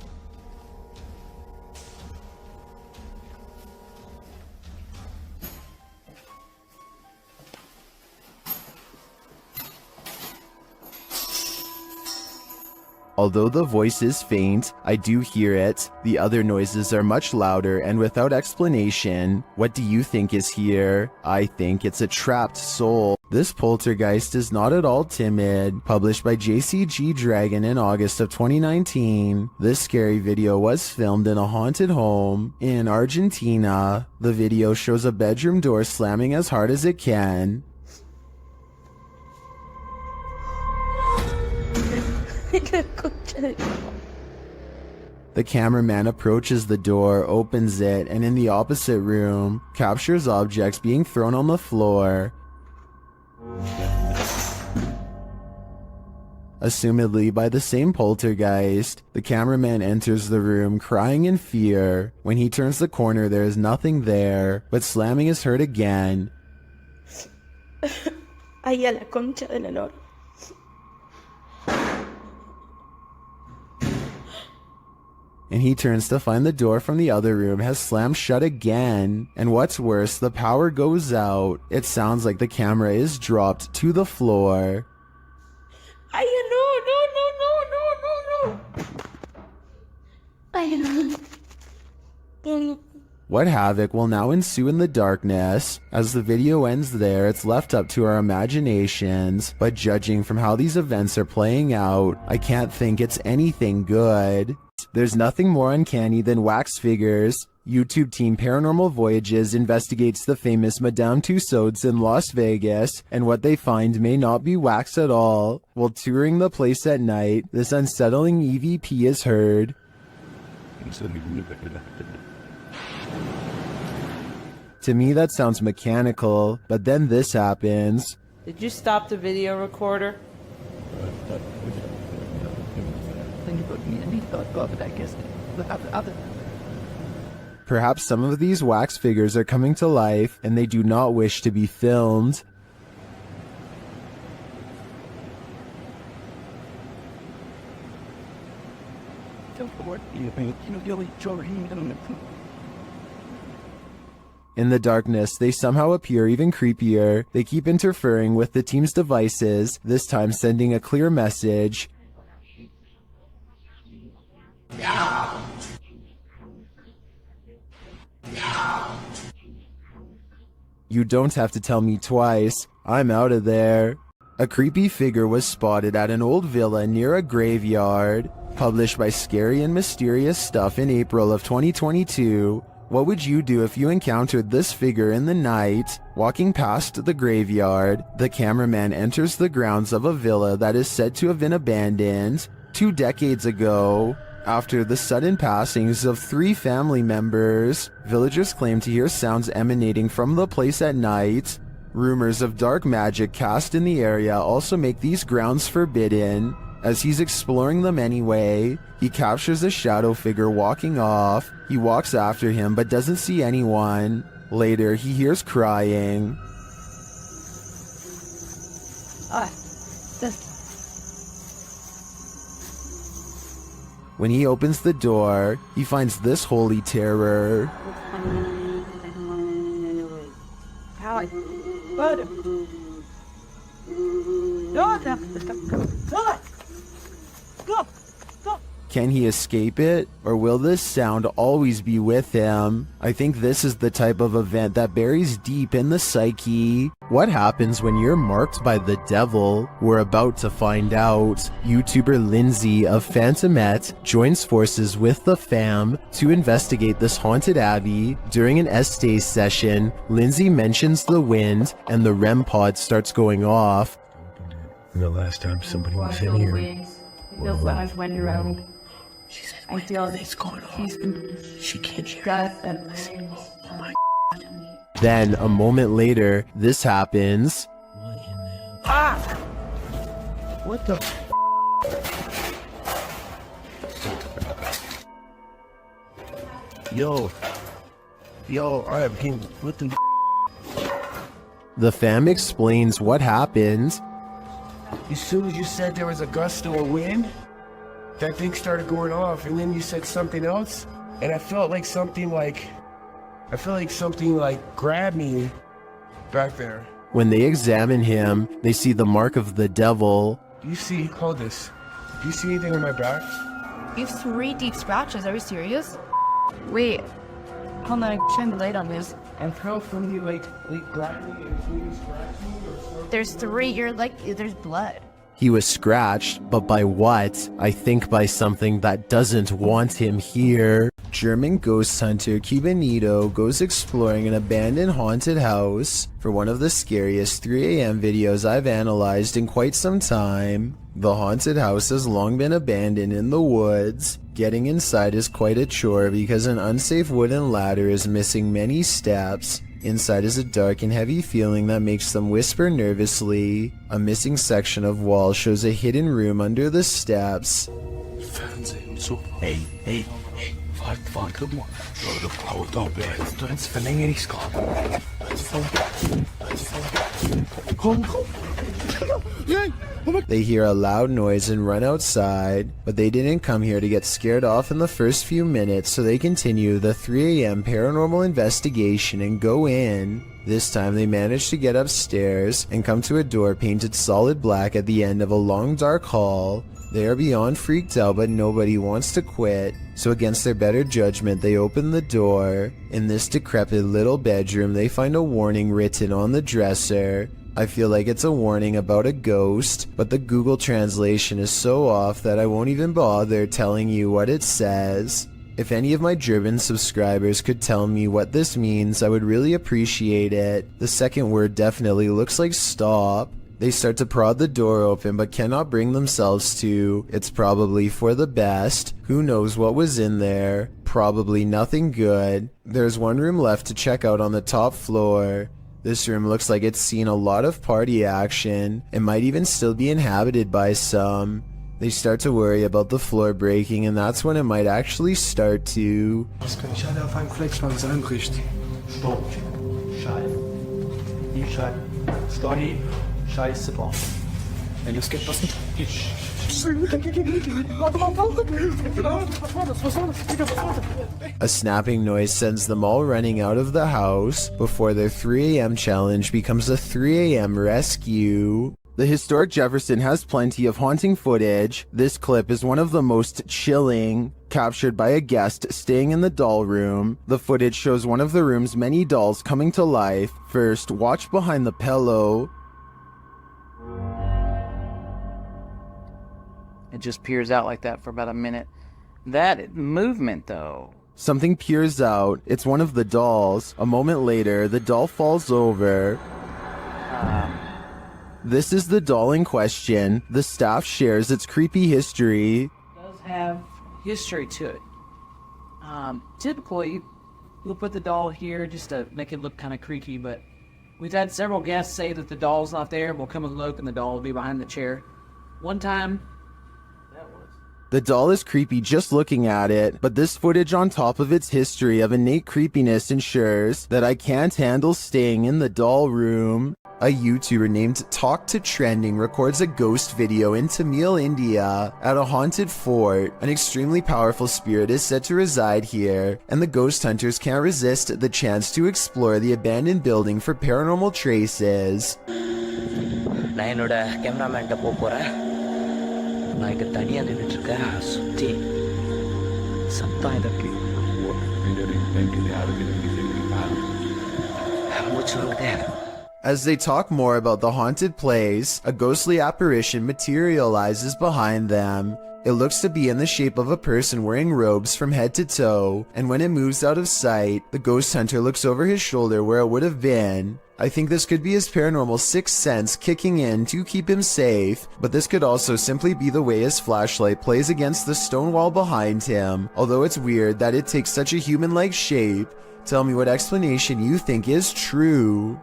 Although the voice is faint, I do hear it. The other noises are much louder and without explanation. What do you think is here? I think it's a trapped soul. This poltergeist is not at all timid. Published by JCG Dragon in August of 2019. This scary video was filmed in a haunted home in Argentina. The video shows a bedroom door slamming as hard as it can. The cameraman approaches the door, opens it, and in the opposite room, captures objects being thrown on the floor. Assumedly by the same poltergeist. The cameraman enters the room crying in fear. When he turns the corner, there is nothing there, but slamming is heard again.
Ay, a la concha de la lora.
And he turns to find the door from the other room has slammed shut again. And what's worse, the power goes out. It sounds like the camera is dropped to the floor.
Ay, no. Ay, no.
What havoc will now ensue in the darkness? As the video ends there, it's left up to our imaginations. But judging from how these events are playing out, I can't think it's anything good. There's nothing more uncanny than wax figures. YouTube team Paranormal Voyages investigates the famous Madame Tussauds in Las Vegas, and what they find may not be wax at all. While touring the place at night, this unsettling EVP is heard. To me that sounds mechanical, but then this happens.
Did you stop the video recorder?
Perhaps some of these wax figures are coming to life and they do not wish to be filmed. In the darkness, they somehow appear even creepier. They keep interfering with the team's devices, this time sending a clear message. You don't have to tell me twice. I'm out of there. A creepy figure was spotted at an old villa near a graveyard. Published by Scary and Mysterious Stuff in April of 2022. What would you do if you encountered this figure in the night? Walking past the graveyard, the cameraman enters the grounds of a villa that is said to have been abandoned 2 decades ago. After the sudden passings of 3 family members, villagers claim to hear sounds emanating from the place at night. Rumors of dark magic cast in the area also make these grounds forbidden. As he's exploring them anyway, he captures a shadow figure walking off. He walks after him but doesn't see anyone. Later, he hears crying. When he opens the door, he finds this holy terror. Can he escape it, or will this sound always be with him? I think this is the type of event that buries deep in the psyche. What happens when you're marked by the devil? We're about to find out. YouTuber Lindsay of Phantomette joins forces with the fam to investigate this haunted abbey. During an Estee session, Lindsay mentions the wind and the REM pod starts going off.
The last time somebody was in here.
Feels like I've went around.
She said,
I feel
it's going on. She can't hear.
Oh my.
Then, a moment later, this happens.
Ah! What the? Yo, alright, what the?
The fam explains what happened.
As soon as you said there was a gust of wind, that thing started going off, and then you said something else, and I felt like something like grabbed me back there.
When they examine him, they see the mark of the devil.
Do you see, hold this, do you see anything on my back?
You have 3 deep scratches, are you serious? Wait, hold on, shine the light on this.
And how from you like grabbed me and you scratched me or something?
There's 3, you're like, there's blood.
He was scratched, but by what? I think by something that doesn't want him here. German ghost hunter Cubanito goes exploring an abandoned haunted house for one of the scariest 3 a.m. videos I've analyzed in quite some time. The haunted house has long been abandoned in the woods. Getting inside is quite a chore because an unsafe wooden ladder is missing many steps. Inside is a dark and heavy feeling that makes them whisper nervously. A missing section of wall shows a hidden room under the steps.
Hey, fuck, come on. Let's verlängern die Skala.
They hear a loud noise and run outside, but they didn't come here to get scared off in the first few minutes, so they continue the 3 a.m. paranormal investigation and go in. This time they manage to get upstairs and come to a door painted solid black at the end of a long dark hall. They are beyond freaked out, but nobody wants to quit, so against their better judgment they open the door. In this decrepit little bedroom they find a warning written on the dresser. I feel like it's a warning about a ghost, but the Google translation is so off that I won't even bother telling you what it says. If any of my German subscribers could tell me what this means, I would really appreciate it. The second word definitely looks like stop. They start to prod the door open but cannot bring themselves to. It's probably for the best. Who knows what was in there? Probably nothing good. There's one room left to check out on the top floor. This room looks like it's seen a lot of party action. It might even still be inhabited by some. They start to worry about the floor breaking, and that's when it might actually start to.
Was kann ich alle auf einen Flex langsam einrichten?
Stopp. Scheiße. Die Scheiße. Story. Scheiße drauf.
Ey, los geht, was nicht?
A snapping noise sends them all running out of the house before their 3 a.m. challenge becomes a 3 a.m. rescue. The historic Jefferson has plenty of haunting footage. This clip is one of the most chilling, captured by a guest staying in the doll room. The footage shows one of the room's many dolls coming to life. First, watch behind the pillow.
It just peers out like that for about a minute. That movement, though,
Something peers out. It's one of the dolls. A moment later, the doll falls over. This is the doll in question. The staff shares its creepy history.
It does have history to it. Typically, we'll put the doll here just to make it look kind of creepy, but we've had several guests say that the doll's not there. We'll come and look, and the doll will be behind the chair. One time,
The doll is creepy just looking at it, but this footage on top of its history of innate creepiness ensures that I can't handle staying in the doll room. A YouTuber named Talk to Trending records a ghost video in Tamil, India, at a haunted fort. An extremely powerful spirit is said to reside here, and the ghost hunters can't resist the chance to explore the abandoned building for paranormal traces. As they talk more about the haunted place, a ghostly apparition materializes behind them. It looks to be in the shape of a person wearing robes from head to toe, and when it moves out of sight, the ghost hunter looks over his shoulder where it would have been. I think this could be his paranormal sixth sense kicking in to keep him safe, but this could also simply be the way his flashlight plays against the stone wall behind him, although it's weird that it takes such a human-like shape. Tell me what explanation you think is true.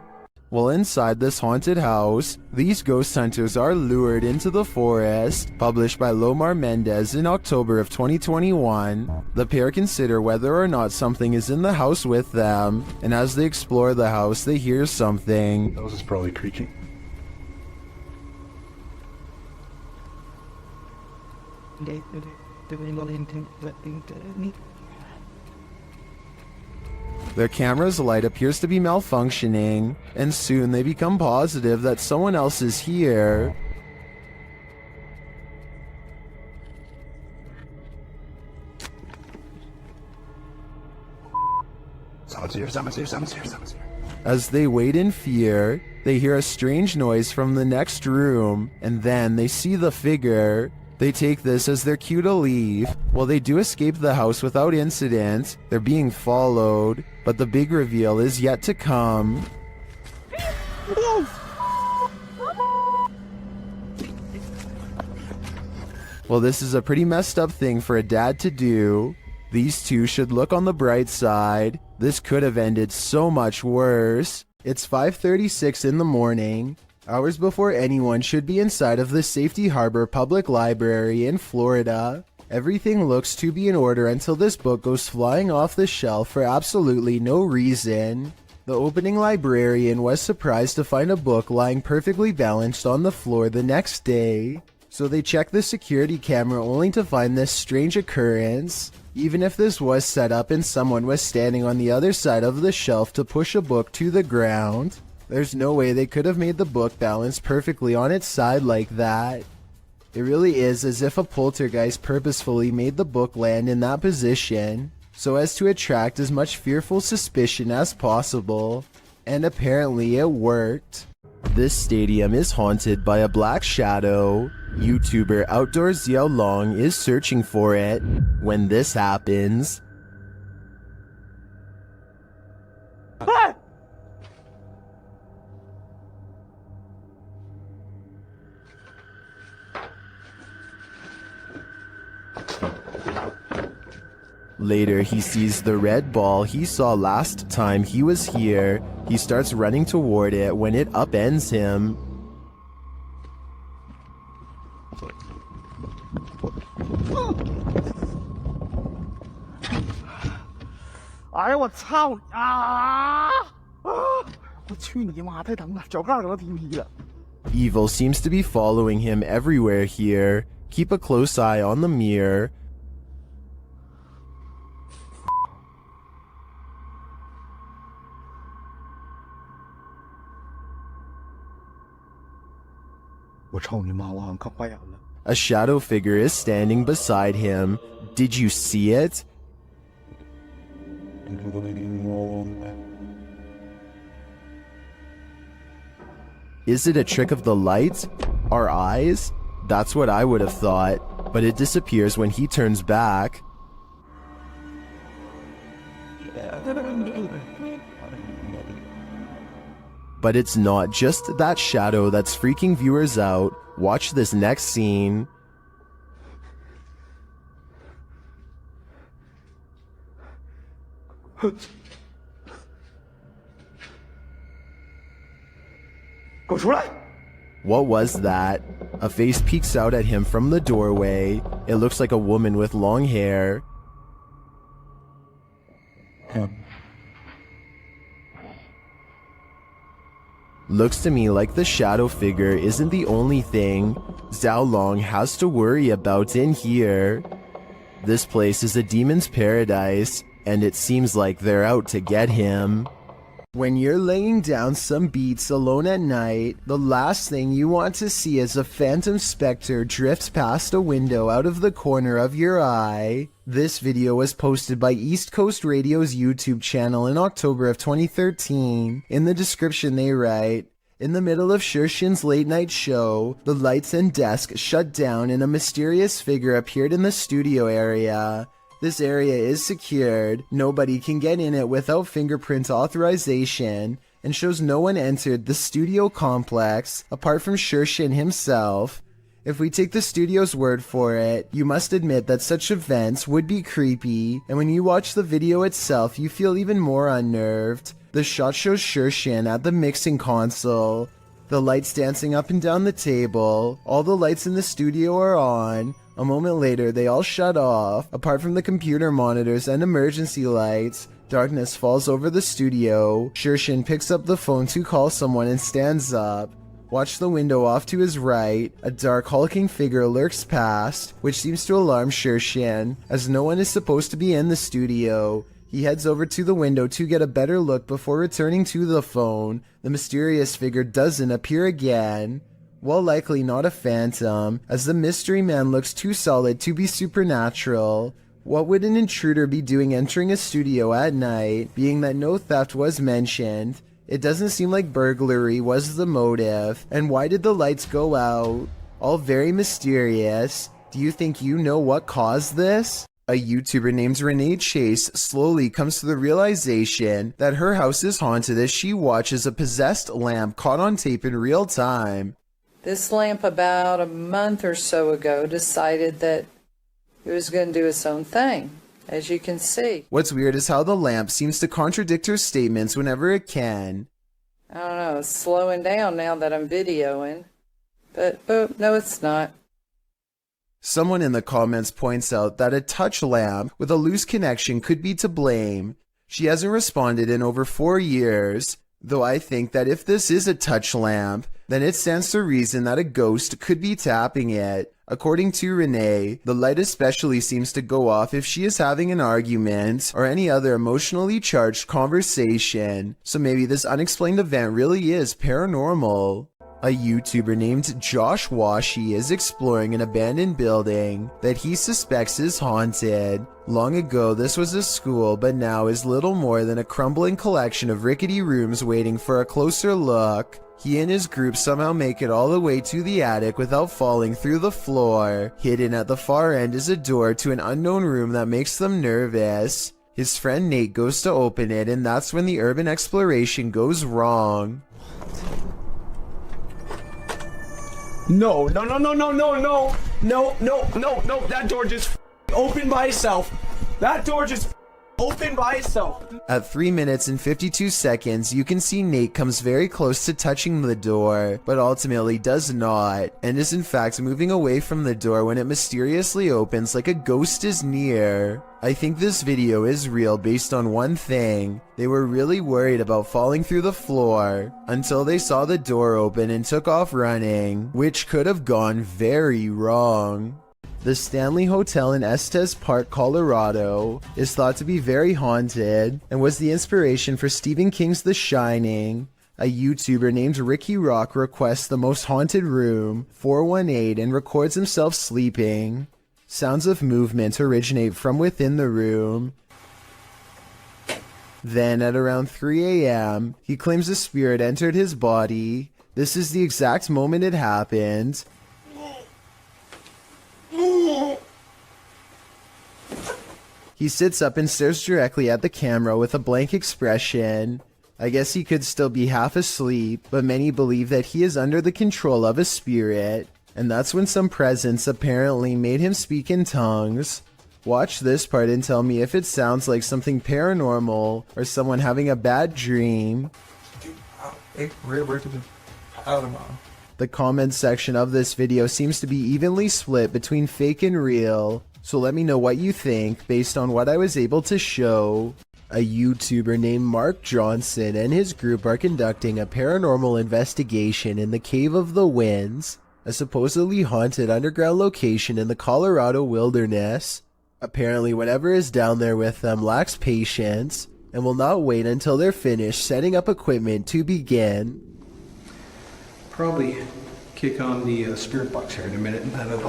Well, inside this haunted house, these ghost hunters are lured into the forest. Published by Lomar Mendez in October of 2021, the pair consider whether or not something is in the house with them, and as they explore the house, they hear something.
That was probably creaking.
Their camera's light appears to be malfunctioning, and soon they become positive that someone else is here.
Someone's here, someone's here, someone's here, someone's here.
As they wait in fear, they hear a strange noise from the next room, and then they see the figure. They take this as their cue to leave. While they do escape the house without incident, they're being followed, but the big reveal is yet to come. Well, this is a pretty messed up thing for a dad to do. These two should look on the bright side. This could have ended so much worse. It's 5:36 in the morning, hours before anyone should be inside of the Safety Harbor Public Library in Florida. Everything looks to be in order until this book goes flying off the shelf for absolutely no reason. The opening librarian was surprised to find a book lying perfectly balanced on the floor the next day. So they checked the security camera only to find this strange occurrence. Even if this was set up and someone was standing on the other side of the shelf to push a book to the ground, there's no way they could have made the book balance perfectly on its side like that. It really is as if a poltergeist purposefully made the book land in that position, so as to attract as much fearful suspicion as possible. And apparently it worked. This stadium is haunted by a black shadow. YouTuber Outdoors Xiao Long is searching for it when this happens.
Ah!
Later, he sees the red ball he saw last time he was here. He starts running toward it when it upends him. Evil seems to be following him everywhere here. Keep a close eye on the mirror. A shadow figure is standing beside him. Did you see it? Is it a trick of the light? Our eyes? That's what I would have thought, but it disappears when he turns back. But it's not just that shadow that's freaking viewers out. Watch this next scene. What was that? A face peeks out at him from the doorway. It looks like a woman with long hair. Looks to me like the shadow figure isn't the only thing Zhao Long has to worry about in here. This place is a demon's paradise, and it seems like they're out to get him. When you're laying down some beats alone at night, the last thing you want to see is a phantom specter drift past a window out of the corner of your eye. This video was posted by East Coast Radio's YouTube channel in October of 2013. In the description they write, "In the middle of Shershin's late night show, the lights and desk shut down and a mysterious figure appeared in the studio area. This area is secured, nobody can get in it without fingerprint authorization, and shows no one entered the studio complex apart from Shershin himself. If we take the studio's word for it, you must admit that such events would be creepy, and when you watch the video itself you feel even more unnerved. The shot shows Shershin at the mixing console, the lights dancing up and down the table, all the lights in the studio are on. A moment later, they all shut off. Apart from the computer monitors and emergency lights, darkness falls over the studio. Shershin picks up the phone to call someone and stands up. Watch the window off to his right. A dark, hulking figure lurks past, which seems to alarm Shershin, as no one is supposed to be in the studio. He heads over to the window to get a better look before returning to the phone. The mysterious figure doesn't appear again. While likely not a phantom, as the mystery man looks too solid to be supernatural. What would an intruder be doing entering a studio at night, being that no theft was mentioned? It doesn't seem like burglary was the motive, and why did the lights go out? All very mysterious. Do you think you know what caused this? A YouTuber named Renee Chase slowly comes to the realization that her house is haunted as she watches a possessed lamp caught on tape in real time.
This lamp about a month or so ago decided that it was going to do its own thing, as you can see.
What's weird is how the lamp seems to contradict her statements whenever it can.
I don't know, it's slowing down now that I'm videoing. But, oh, no it's not.
Someone in the comments points out that a touch lamp with a loose connection could be to blame. She hasn't responded in over 4 years, though I think that if this is a touch lamp, then it stands to reason that a ghost could be tapping it. According to Renee, the light especially seems to go off if she is having an argument or any other emotionally charged conversation, so maybe this unexplained event really is paranormal. A YouTuber named Josh Washi is exploring an abandoned building that he suspects is haunted. Long ago this was a school, but now is little more than a crumbling collection of rickety rooms waiting for a closer look. He and his group somehow make it all the way to the attic without falling through the floor. Hidden at the far end is a door to an unknown room that makes them nervous. His friend Nate goes to open it, and that's when the urban exploration goes wrong.
No, that door just opened by itself. That door just opened by itself.
At 3 minutes and 52 seconds, you can see Nate comes very close to touching the door, but ultimately does not, and is in fact moving away from the door when it mysteriously opens like a ghost is near. I think this video is real based on one thing. They were really worried about falling through the floor until they saw the door open and took off running, which could have gone very wrong. The Stanley Hotel in Estes Park, Colorado, is thought to be very haunted and was the inspiration for Stephen King's The Shining. A YouTuber named Ricky Rock requests the most haunted room, 418, and records himself sleeping. Sounds of movement originate from within the room. Then at around 3 a.m., he claims a spirit entered his body. This is the exact moment it happened. He sits up and stares directly at the camera with a blank expression. I guess he could still be half asleep, but many believe that he is under the control of a spirit. And that's when some presence apparently made him speak in tongues. Watch this part and tell me if it sounds like something paranormal or someone having a bad dream. The comment section of this video seems to be evenly split between fake and real, so let me know what you think based on what I was able to show. A YouTuber named Mark Johnson and his group are conducting a paranormal investigation in the Cave of the Winds, a supposedly haunted underground location in the Colorado wilderness. Apparently whatever is down there with them lacks patience and will not wait until they're finished setting up equipment to begin.
Probably kick on the spirit box here in a minute and have it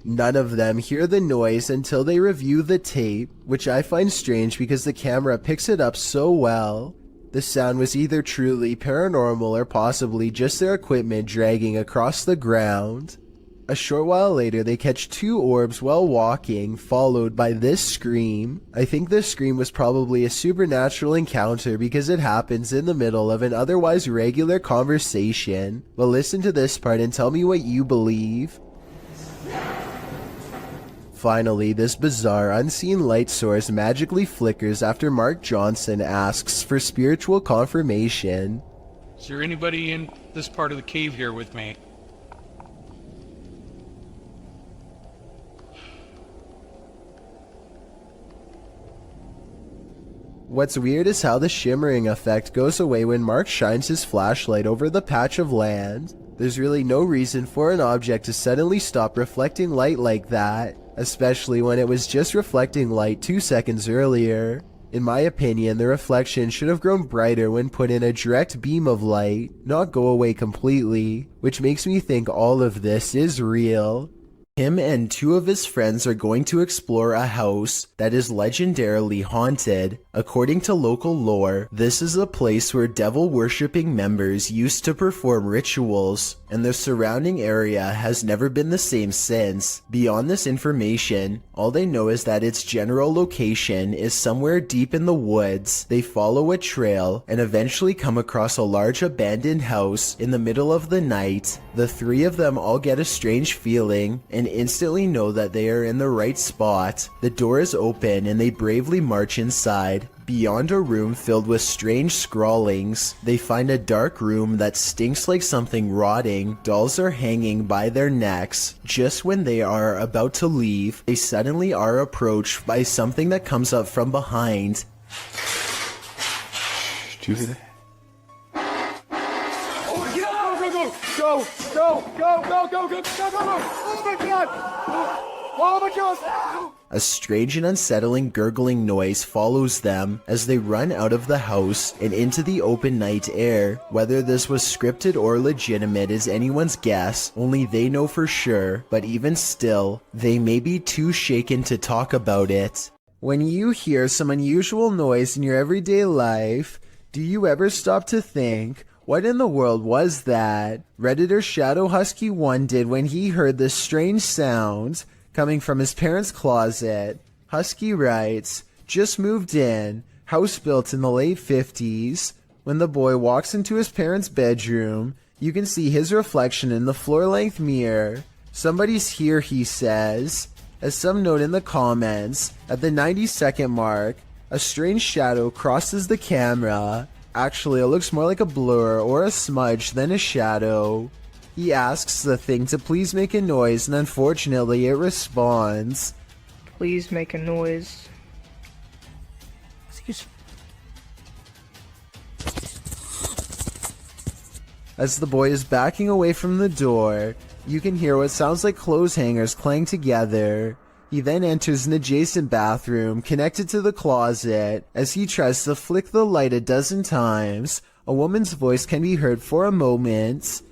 None of them hear the noise until they review the tape, which I find strange because the camera picks it up so well. The sound was either truly paranormal or possibly just their equipment dragging across the ground. A short while later, they catch 2 orbs while walking, followed by this scream. I think this scream was probably a supernatural encounter because it happens in the middle of an otherwise regular conversation. But listen to this part and tell me what you believe. Finally, this bizarre unseen light source magically flickers after Mark Johnson asks for spiritual confirmation.
Is there anybody in this part of the cave here with me?
What's weird is how the shimmering effect goes away when Mark shines his flashlight over the patch of land. There's really no reason for an object to suddenly stop reflecting light like that, especially when it was just reflecting light 2 seconds earlier. In my opinion, the reflection should have grown brighter when put in a direct beam of light, not go away completely, which makes me think all of this is real. Him and 2 of his friends are going to explore a house that is legendarily haunted. According to local lore, this is a place where devil-worshipping members used to perform rituals, and the surrounding area has never been the same since. Beyond this information, all they know is that its general location is somewhere deep in the woods. They follow a trail and eventually come across a large abandoned house in the middle of the night. The 3 of them all get a strange feeling and instantly know that they are in the right spot. The door is open and they bravely march inside. Beyond a room filled with strange scrawlings, they find a dark room that stinks like something rotting. Dolls are hanging by their necks. Just when they are about to leave, they suddenly are approached by something that comes up from behind.
Did you hear that?
Go! Oh my god! Oh my god!
A strange and unsettling gurgling noise follows them as they run out of the house and into the open night air. Whether this was scripted or legitimate is anyone's guess, only they know for sure, but even still, they may be too shaken to talk about it. When you hear some unusual noise in your everyday life, do you ever stop to think, what in the world was that? Redditor Shadow Husky 1 did when he heard this strange sound coming from his parents' closet. Husky writes, just moved in, house built in the late 50s. When the boy walks into his parents' bedroom, you can see his reflection in the floor-length mirror. Somebody's here, he says. As some note in the comments, at the 90-second mark, a strange shadow crosses the camera. Actually, it looks more like a blur or a smudge than a shadow. He asks the thing to please make a noise, and unfortunately it responds.
Please make a noise.
As the boy is backing away from the door, you can hear what sounds like clothes hangers clang together. He then enters an adjacent bathroom connected to the closet. As he tries to flick the light a dozen times, a woman's voice can be heard for a moment.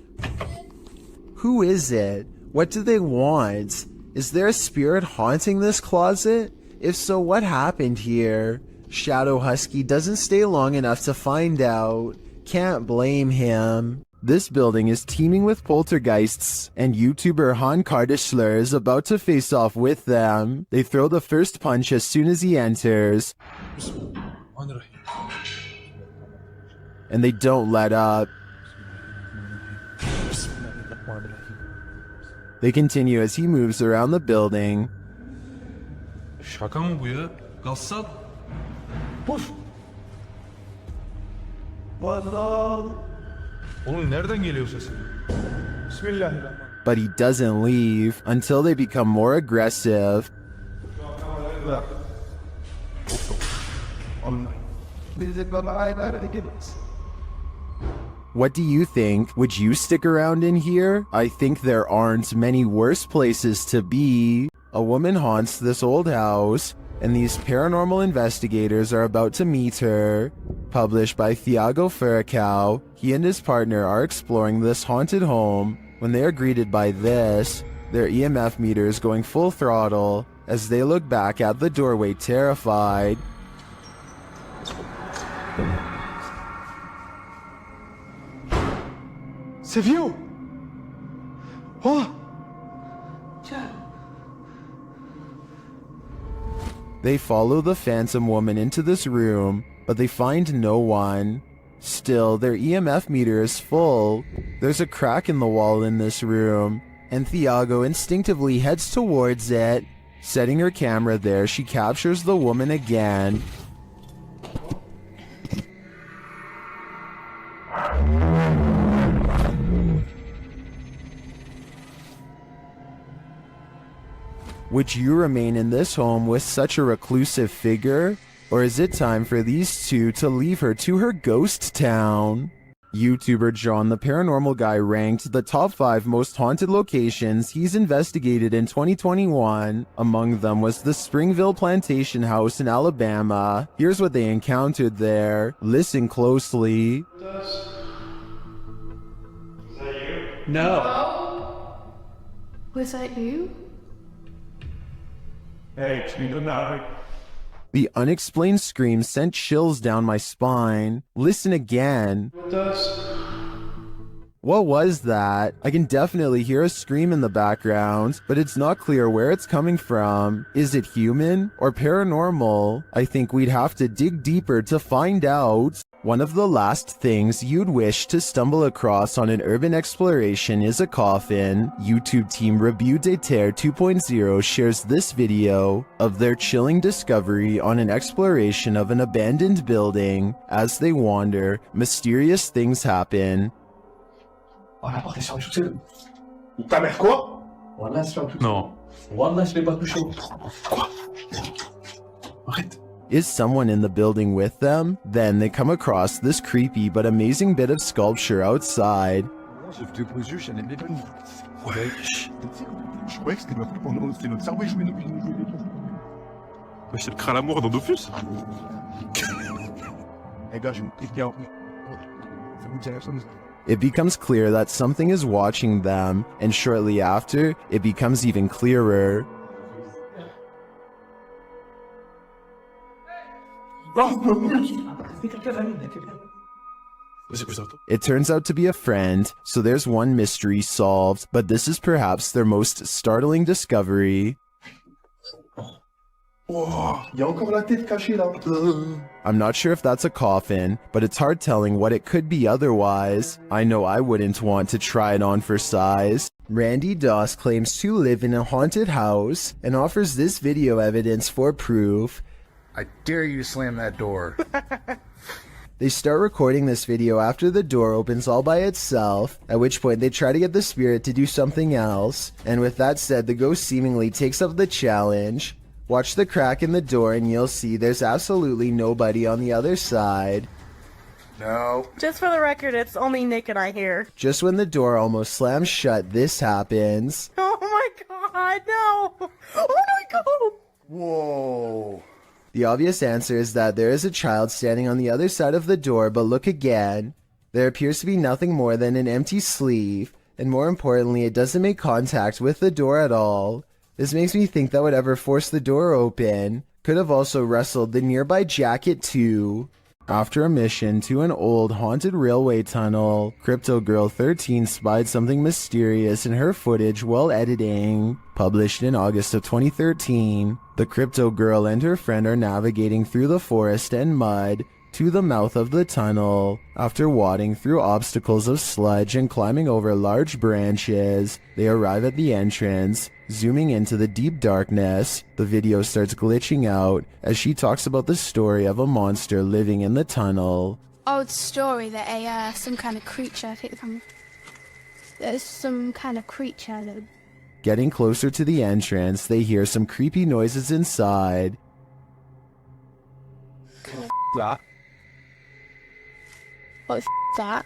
Who is it? What do they want? Is there a spirit haunting this closet? If so, what happened here? Shadow Husky doesn't stay long enough to find out. Can't blame him. This building is teeming with poltergeists, and YouTuber Han Kardashler is about to face off with them. They throw the first punch as soon as he enters, and they don't let up. They continue as he moves around the building.
Şaka mı bu ya? Gassat. Puf. Oğlum nereden geliyor sesin? Bismillahirrahmanirrahim.
But he doesn't leave until they become more aggressive. What do you think? Would you stick around in here? I think there aren't many worse places to be. A woman haunts this old house, and these paranormal investigators are about to meet her. Published by Thiago Furacao, he and his partner are exploring this haunted home when they are greeted by this, their EMF meters going full throttle as they look back at the doorway terrified.
C'est vieux! Oh!
They follow the phantom woman into this room, but they find no one. Still, their EMF meter is full. There's a crack in the wall in this room, and Thiago instinctively heads towards it. Setting her camera there, she captures the woman again. Would you remain in this home with such a reclusive figure? Or is it time for these two to leave her to her ghost town? YouTuber John the Paranormal Guy ranked the top 5 most haunted locations he's investigated in 2021. Among them was the Springville Plantation House in Alabama. Here's what they encountered there. Listen closely.
No.
Was that you?
Hey,
The unexplained scream sent chills down my spine. Listen again. What was that? I can definitely hear a scream in the background, but it's not clear where it's coming from. Is it human or paranormal? I think we'd have to dig deeper to find out. One of the last things you'd wish to stumble across on an urban exploration is a coffin. YouTube team Review de Terre 2.0 shares this video of their chilling discovery on an exploration of an abandoned building. As they wander, mysterious things happen.
On a porté sur le chaussée. Ta mère quoi? Voilà, sur le Non. Voilà, je l'ai pas touché. Quoi? Arrête.
Is someone in the building with them? Then they come across this creepy but amazing bit of sculpture outside.
C'est le crâne à l'amour dans Dofus.
It becomes clear that something is watching them, and shortly after, it becomes even clearer. It turns out to be a friend, so there's one mystery solved, but this is perhaps their most startling discovery. I'm not sure if that's a coffin, but it's hard telling what it could be otherwise. I know I wouldn't want to try it on for size. Randy Doss claims to live in a haunted house and offers this video evidence for proof.
I dare you slam that door.
They start recording this video after the door opens all by itself, at which point they try to get the spirit to do something else, and with that said, the ghost seemingly takes up the challenge. Watch the crack in the door and you'll see there's absolutely nobody on the other side.
No.
Just for the record, it's only Nick and I here.
Just when the door almost slams shut, this happens.
Oh my god, no! Oh my god!
Whoa.
The obvious answer is that there is a child standing on the other side of the door, but look again. There appears to be nothing more than an empty sleeve, and more importantly, it doesn't make contact with the door at all. This makes me think that whatever forced the door open could have also wrestled the nearby jacket too. After a mission to an old haunted railway tunnel, Crypto Girl 13 spied something mysterious in her footage while editing. Published in August of 2013, the Crypto Girl and her friend are navigating through the forest and mud to the mouth of the tunnel. After wading through obstacles of sludge and climbing over large branches, they arrive at the entrance. Zooming into the deep darkness, the video starts glitching out as she talks about the story of a monster living in the tunnel.
Old story that some kind of creature, I think there's some kind of creature that...
Getting closer to the entrance, they hear some creepy noises inside.
What the that?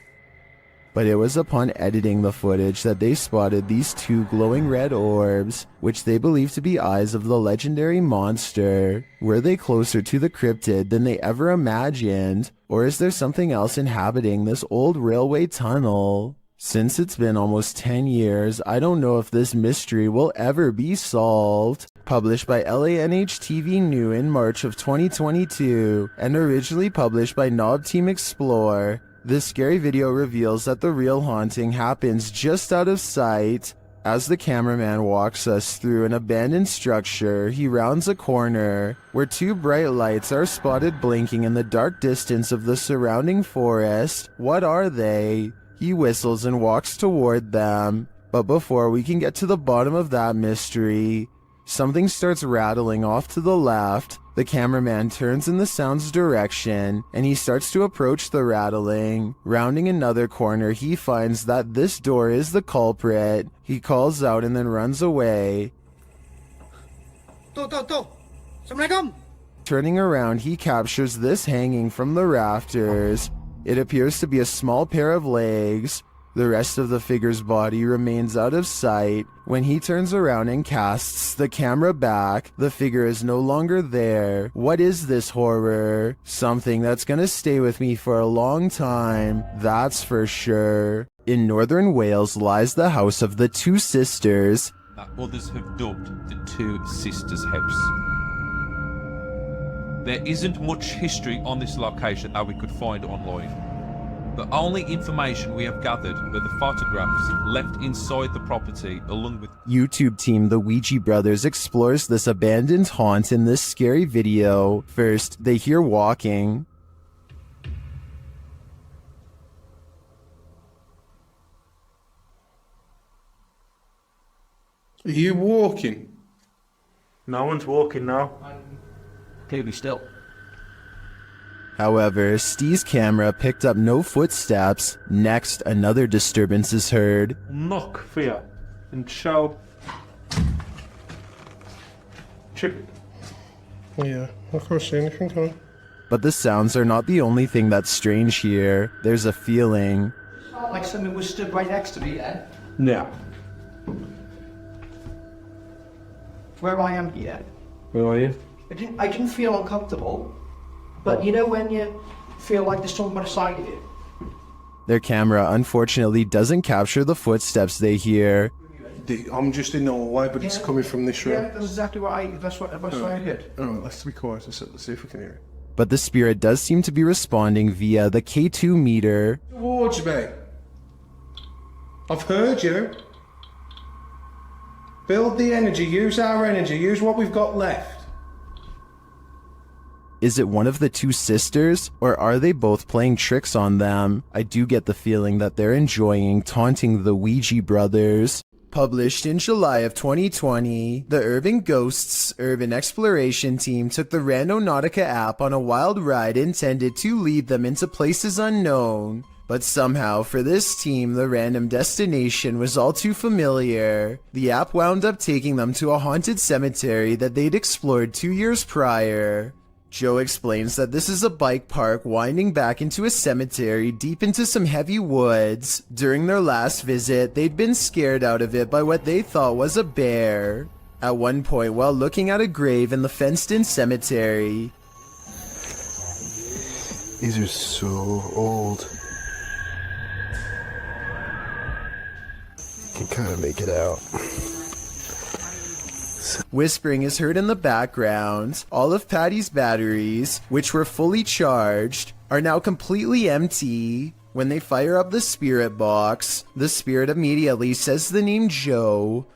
But it was upon editing the footage that they spotted these two glowing red orbs, which they believe to be eyes of the legendary monster. Were they closer to the cryptid than they ever imagined? Or is there something else inhabiting this old railway tunnel? Since it's been almost 10 years, I don't know if this mystery will ever be solved. Published by LANH-TV New in March of 2022, and originally published by Knob Team Explore. This scary video reveals that the real haunting happens just out of sight. As the cameraman walks us through an abandoned structure, he rounds a corner where two bright lights are spotted blinking in the dark distance of the surrounding forest. What are they? He whistles and walks toward them. But before we can get to the bottom of that mystery, something starts rattling off to the left. The cameraman turns in the sound's direction, and he starts to approach the rattling. Rounding another corner, he finds that this door is the culprit. He calls out and then runs away. Turning around, he captures this hanging from the rafters. It appears to be a small pair of legs. The rest of the figure's body remains out of sight. When he turns around and casts the camera back, the figure is no longer there. What is this horror? Something that's gonna stay with me for a long time, that's for sure. In northern Wales lies the house of the two sisters.
That others have dubbed the Two Sisters House. There isn't much history on this location that we could find online. The only information we have gathered are the photographs left inside the property along with...
YouTube team The Ouija Brothers explores this abandoned haunt in this scary video. First, they hear walking.
Are you walking?
No one's walking now.
Clearly still.
However, Steve's camera picked up no footsteps. Next, another disturbance is heard.
Knock for you and show. Chip it.
Yeah, I can't see anything, can I?
But the sounds are not the only thing that's strange here. There's a feeling.
Like something was stood right next to me then.
No.
Where I am here.
Where are you?
I didn't feel uncomfortable. But you know when you feel like there's someone beside you?
Their camera unfortunately doesn't capture the footsteps they hear.
I'm just in the hallway, but it's coming from this room.
Yeah, that's exactly what I heard.
Alright, let's be quiet. Let's see if we can hear it.
But the spirit does seem to be responding via the K2 meter.
Towards me. I've heard you. Build the energy, use our energy, use what we've got left.
Is it one of the two sisters, or are they both playing tricks on them? I do get the feeling that they're enjoying taunting the Ouija brothers. Published in July of 2020, the Urban Ghosts Urban Exploration Team took the Randonautica app on a wild ride intended to lead them into places unknown. But somehow, for this team, the random destination was all too familiar. The app wound up taking them to a haunted cemetery that they'd explored 2 years prior. Joe explains that this is a bike park winding back into a cemetery deep into some heavy woods. During their last visit, they'd been scared out of it by what they thought was a bear. At one point, while looking at a grave in the fenced-in cemetery,
These are so old. You can kind of make it out.
whispering is heard in the background. All of Patty's batteries, which were fully charged, are now completely empty. When they fire up the spirit box, the spirit immediately says the name Joe.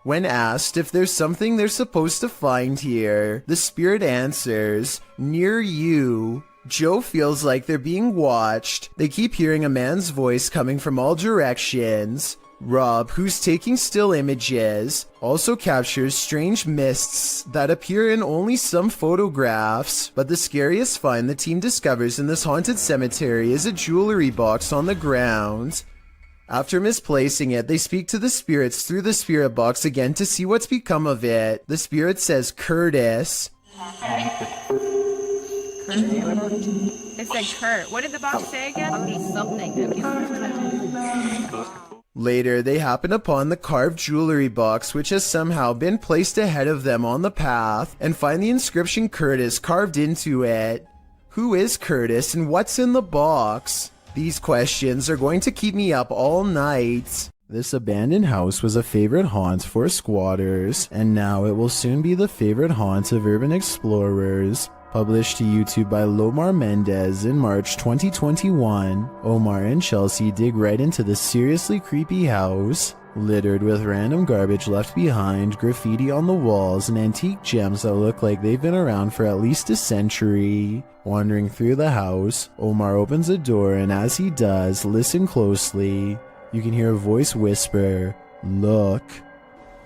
When asked if there's something they're supposed to find here, the spirit answers, near you. Joe feels like they're being watched. They keep hearing a man's voice coming from all directions. Rob, who's taking still images, also captures strange mists that appear in only some photographs. But the scariest find the team discovers in this haunted cemetery is a jewelry box on the ground. After misplacing it, they speak to the spirits through the spirit box again to see what's become of it. The spirit says Curtis.
It said Kurt. What did the box say again? Something.
Later, they happen upon the carved jewelry box, which has somehow been placed ahead of them on the path, and find the inscription Curtis carved into it. Who is Curtis and what's in the box? These questions are going to keep me up all night. This abandoned house was a favorite haunt for squatters, and now it will soon be the favorite haunt of urban explorers. Published to YouTube by Lomar Mendez in March 2021, Omar and Chelsea dig right into this seriously creepy house, littered with random garbage left behind, graffiti on the walls, and antique gems that look like they've been around for at least a century. Wandering through the house, Omar opens a door, and as he does, listen closely. You can hear a voice whisper, "Look."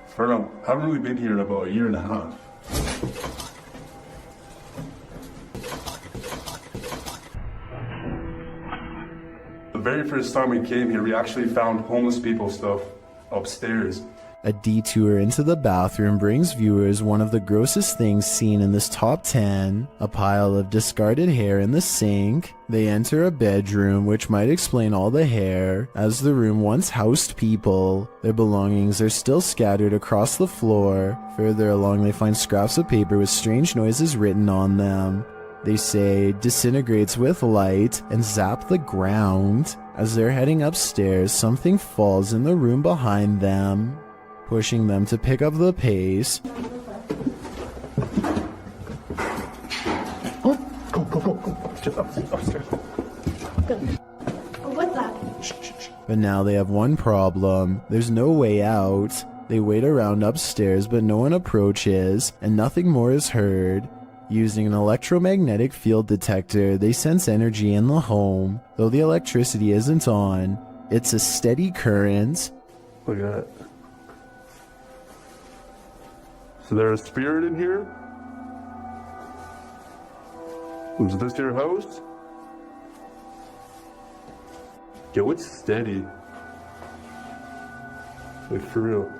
Fernando, haven't really been here in about a year and a half. The very first time we came here, we actually found homeless people stuff upstairs.
A detour into the bathroom brings viewers one of the grossest things seen in this top 10, a pile of discarded hair in the sink. They enter a bedroom, which might explain all the hair, as the room once housed people. Their belongings are still scattered across the floor. Further along, they find scraps of paper with strange noises written on them. They say, "disintegrates with light," and zap the ground. As they're heading upstairs, something falls in the room behind them, pushing them to pick up the pace.
Go. Just upstairs.
What's that?
But now they have one problem. There's no way out. They wait around upstairs, but no one approaches, and nothing more is heard. Using an electromagnetic field detector, they sense energy in the home. Though the electricity isn't on, it's a steady current.
Look at that. So there's a spirit in here? Was this your house? Yo, it's steady. Like, for real.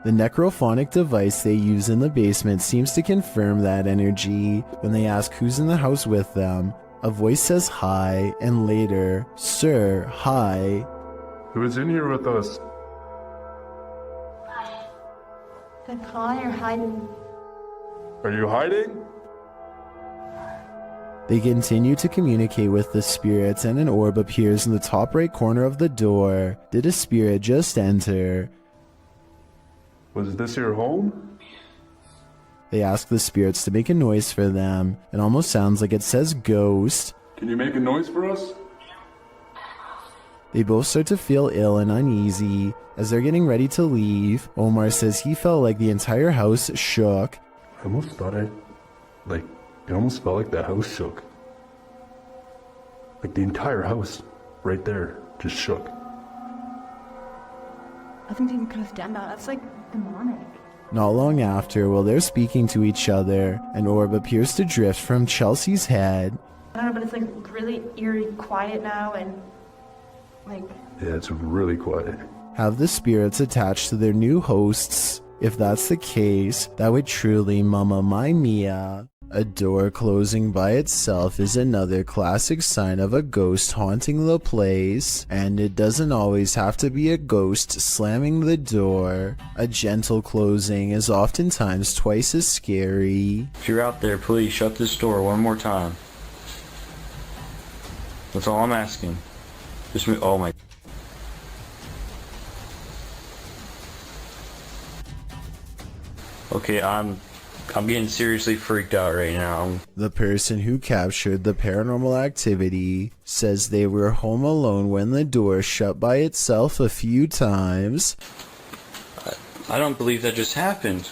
The necrophonic device they use in the basement seems to confirm that energy. When they ask who's in the house with them, a voice says hi, and later, "Sir, hi."
Who is in here with us?
The call you're hiding.
Are you hiding?
They continue to communicate with the spirits, and an orb appears in the top right corner of the door. Did a spirit just enter?
Was this your home?
They ask the spirits to make a noise for them. It almost sounds like it says ghost.
Can you make a noise for us?
They both start to feel ill and uneasy. As they're getting ready to leave, Omar says he felt like the entire house shook.
I almost thought it almost felt like the house shook. Like the entire house, right there, just shook.
I think you could have done that. That's like demonic.
Not long after, while they're speaking to each other, an orb appears to drift from Chelsea's head.
I don't know, but it's like really eerie quiet now and like...
Yeah, it's really quiet.
Have the spirits attached to their new hosts? If that's the case, that would truly mamma mia. A door closing by itself is another classic sign of a ghost haunting the place, and it doesn't always have to be a ghost slamming the door. A gentle closing is oftentimes twice as scary.
If you're out there, please shut this door one more time. That's all I'm asking. Just me. Oh my. Okay, I'm I'm getting seriously freaked out right now.
The person who captured the paranormal activity says they were home alone when the door shut by itself a few times.
I don't believe that just happened.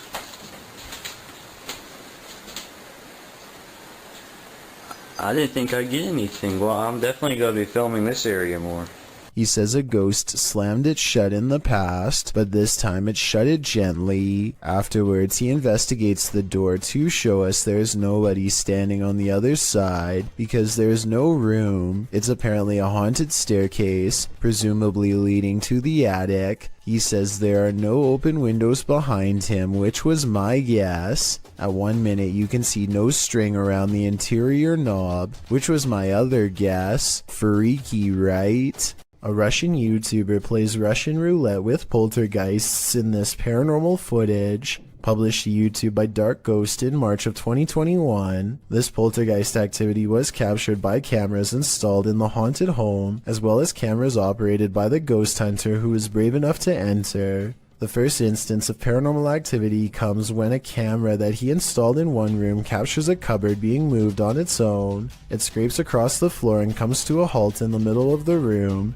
I didn't think I'd get anything. Well, I'm definitely going to be filming this area more.
He says a ghost slammed it shut in the past, but this time it shut it gently. Afterwards, he investigates the door to show us there's nobody standing on the other side because there's no room. It's apparently a haunted staircase, presumably leading to the attic. He says there are no open windows behind him, which was my guess. At 1 minute, you can see no string around the interior knob, which was my other guess. Freaky, right? A Russian YouTuber plays Russian roulette with poltergeists in this paranormal footage, published to YouTube by Dark Ghost in March of 2021. This poltergeist activity was captured by cameras installed in the haunted home, as well as cameras operated by the ghost hunter who was brave enough to enter. The first instance of paranormal activity comes when a camera that he installed in one room captures a cupboard being moved on its own. It scrapes across the floor and comes to a halt in the middle of the room.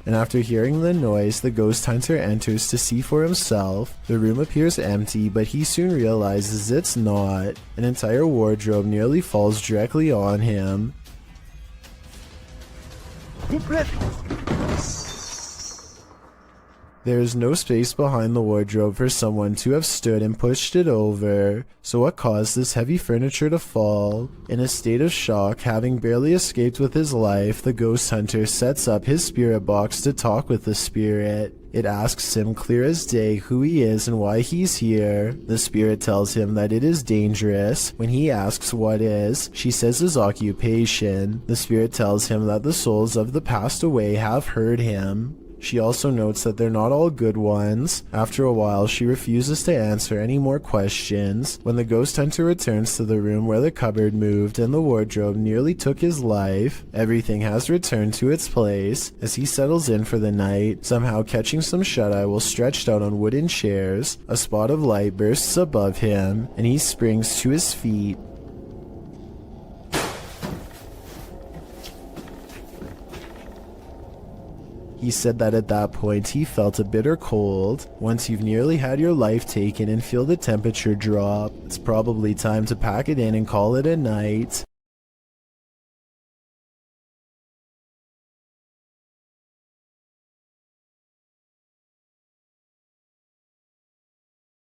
And after hearing the noise, the ghost hunter enters to see for himself. The room appears empty, but he soon realizes it's not. An entire wardrobe nearly falls directly on him. There is no space behind the wardrobe for someone to have stood and pushed it over. So what caused this heavy furniture to fall? In a state of shock, having barely escaped with his life, the ghost hunter sets up his spirit box to talk with the spirit. It asks him clear as day who he is and why he's here. The spirit tells him that it is dangerous. When he asks what is, she says his occupation. The spirit tells him that the souls of the passed away have heard him. She also notes that they're not all good ones. After a while, she refuses to answer any more questions. When the ghost hunter returns to the room where the cupboard moved and the wardrobe nearly took his life, everything has returned to its place. As he settles in for the night, somehow catching some shut-eye while stretched out on wooden chairs, a spot of light bursts above him, and he springs to his feet. He said that at that point he felt a bitter cold. Once you've nearly had your life taken and feel the temperature drop, it's probably time to pack it in and call it a night.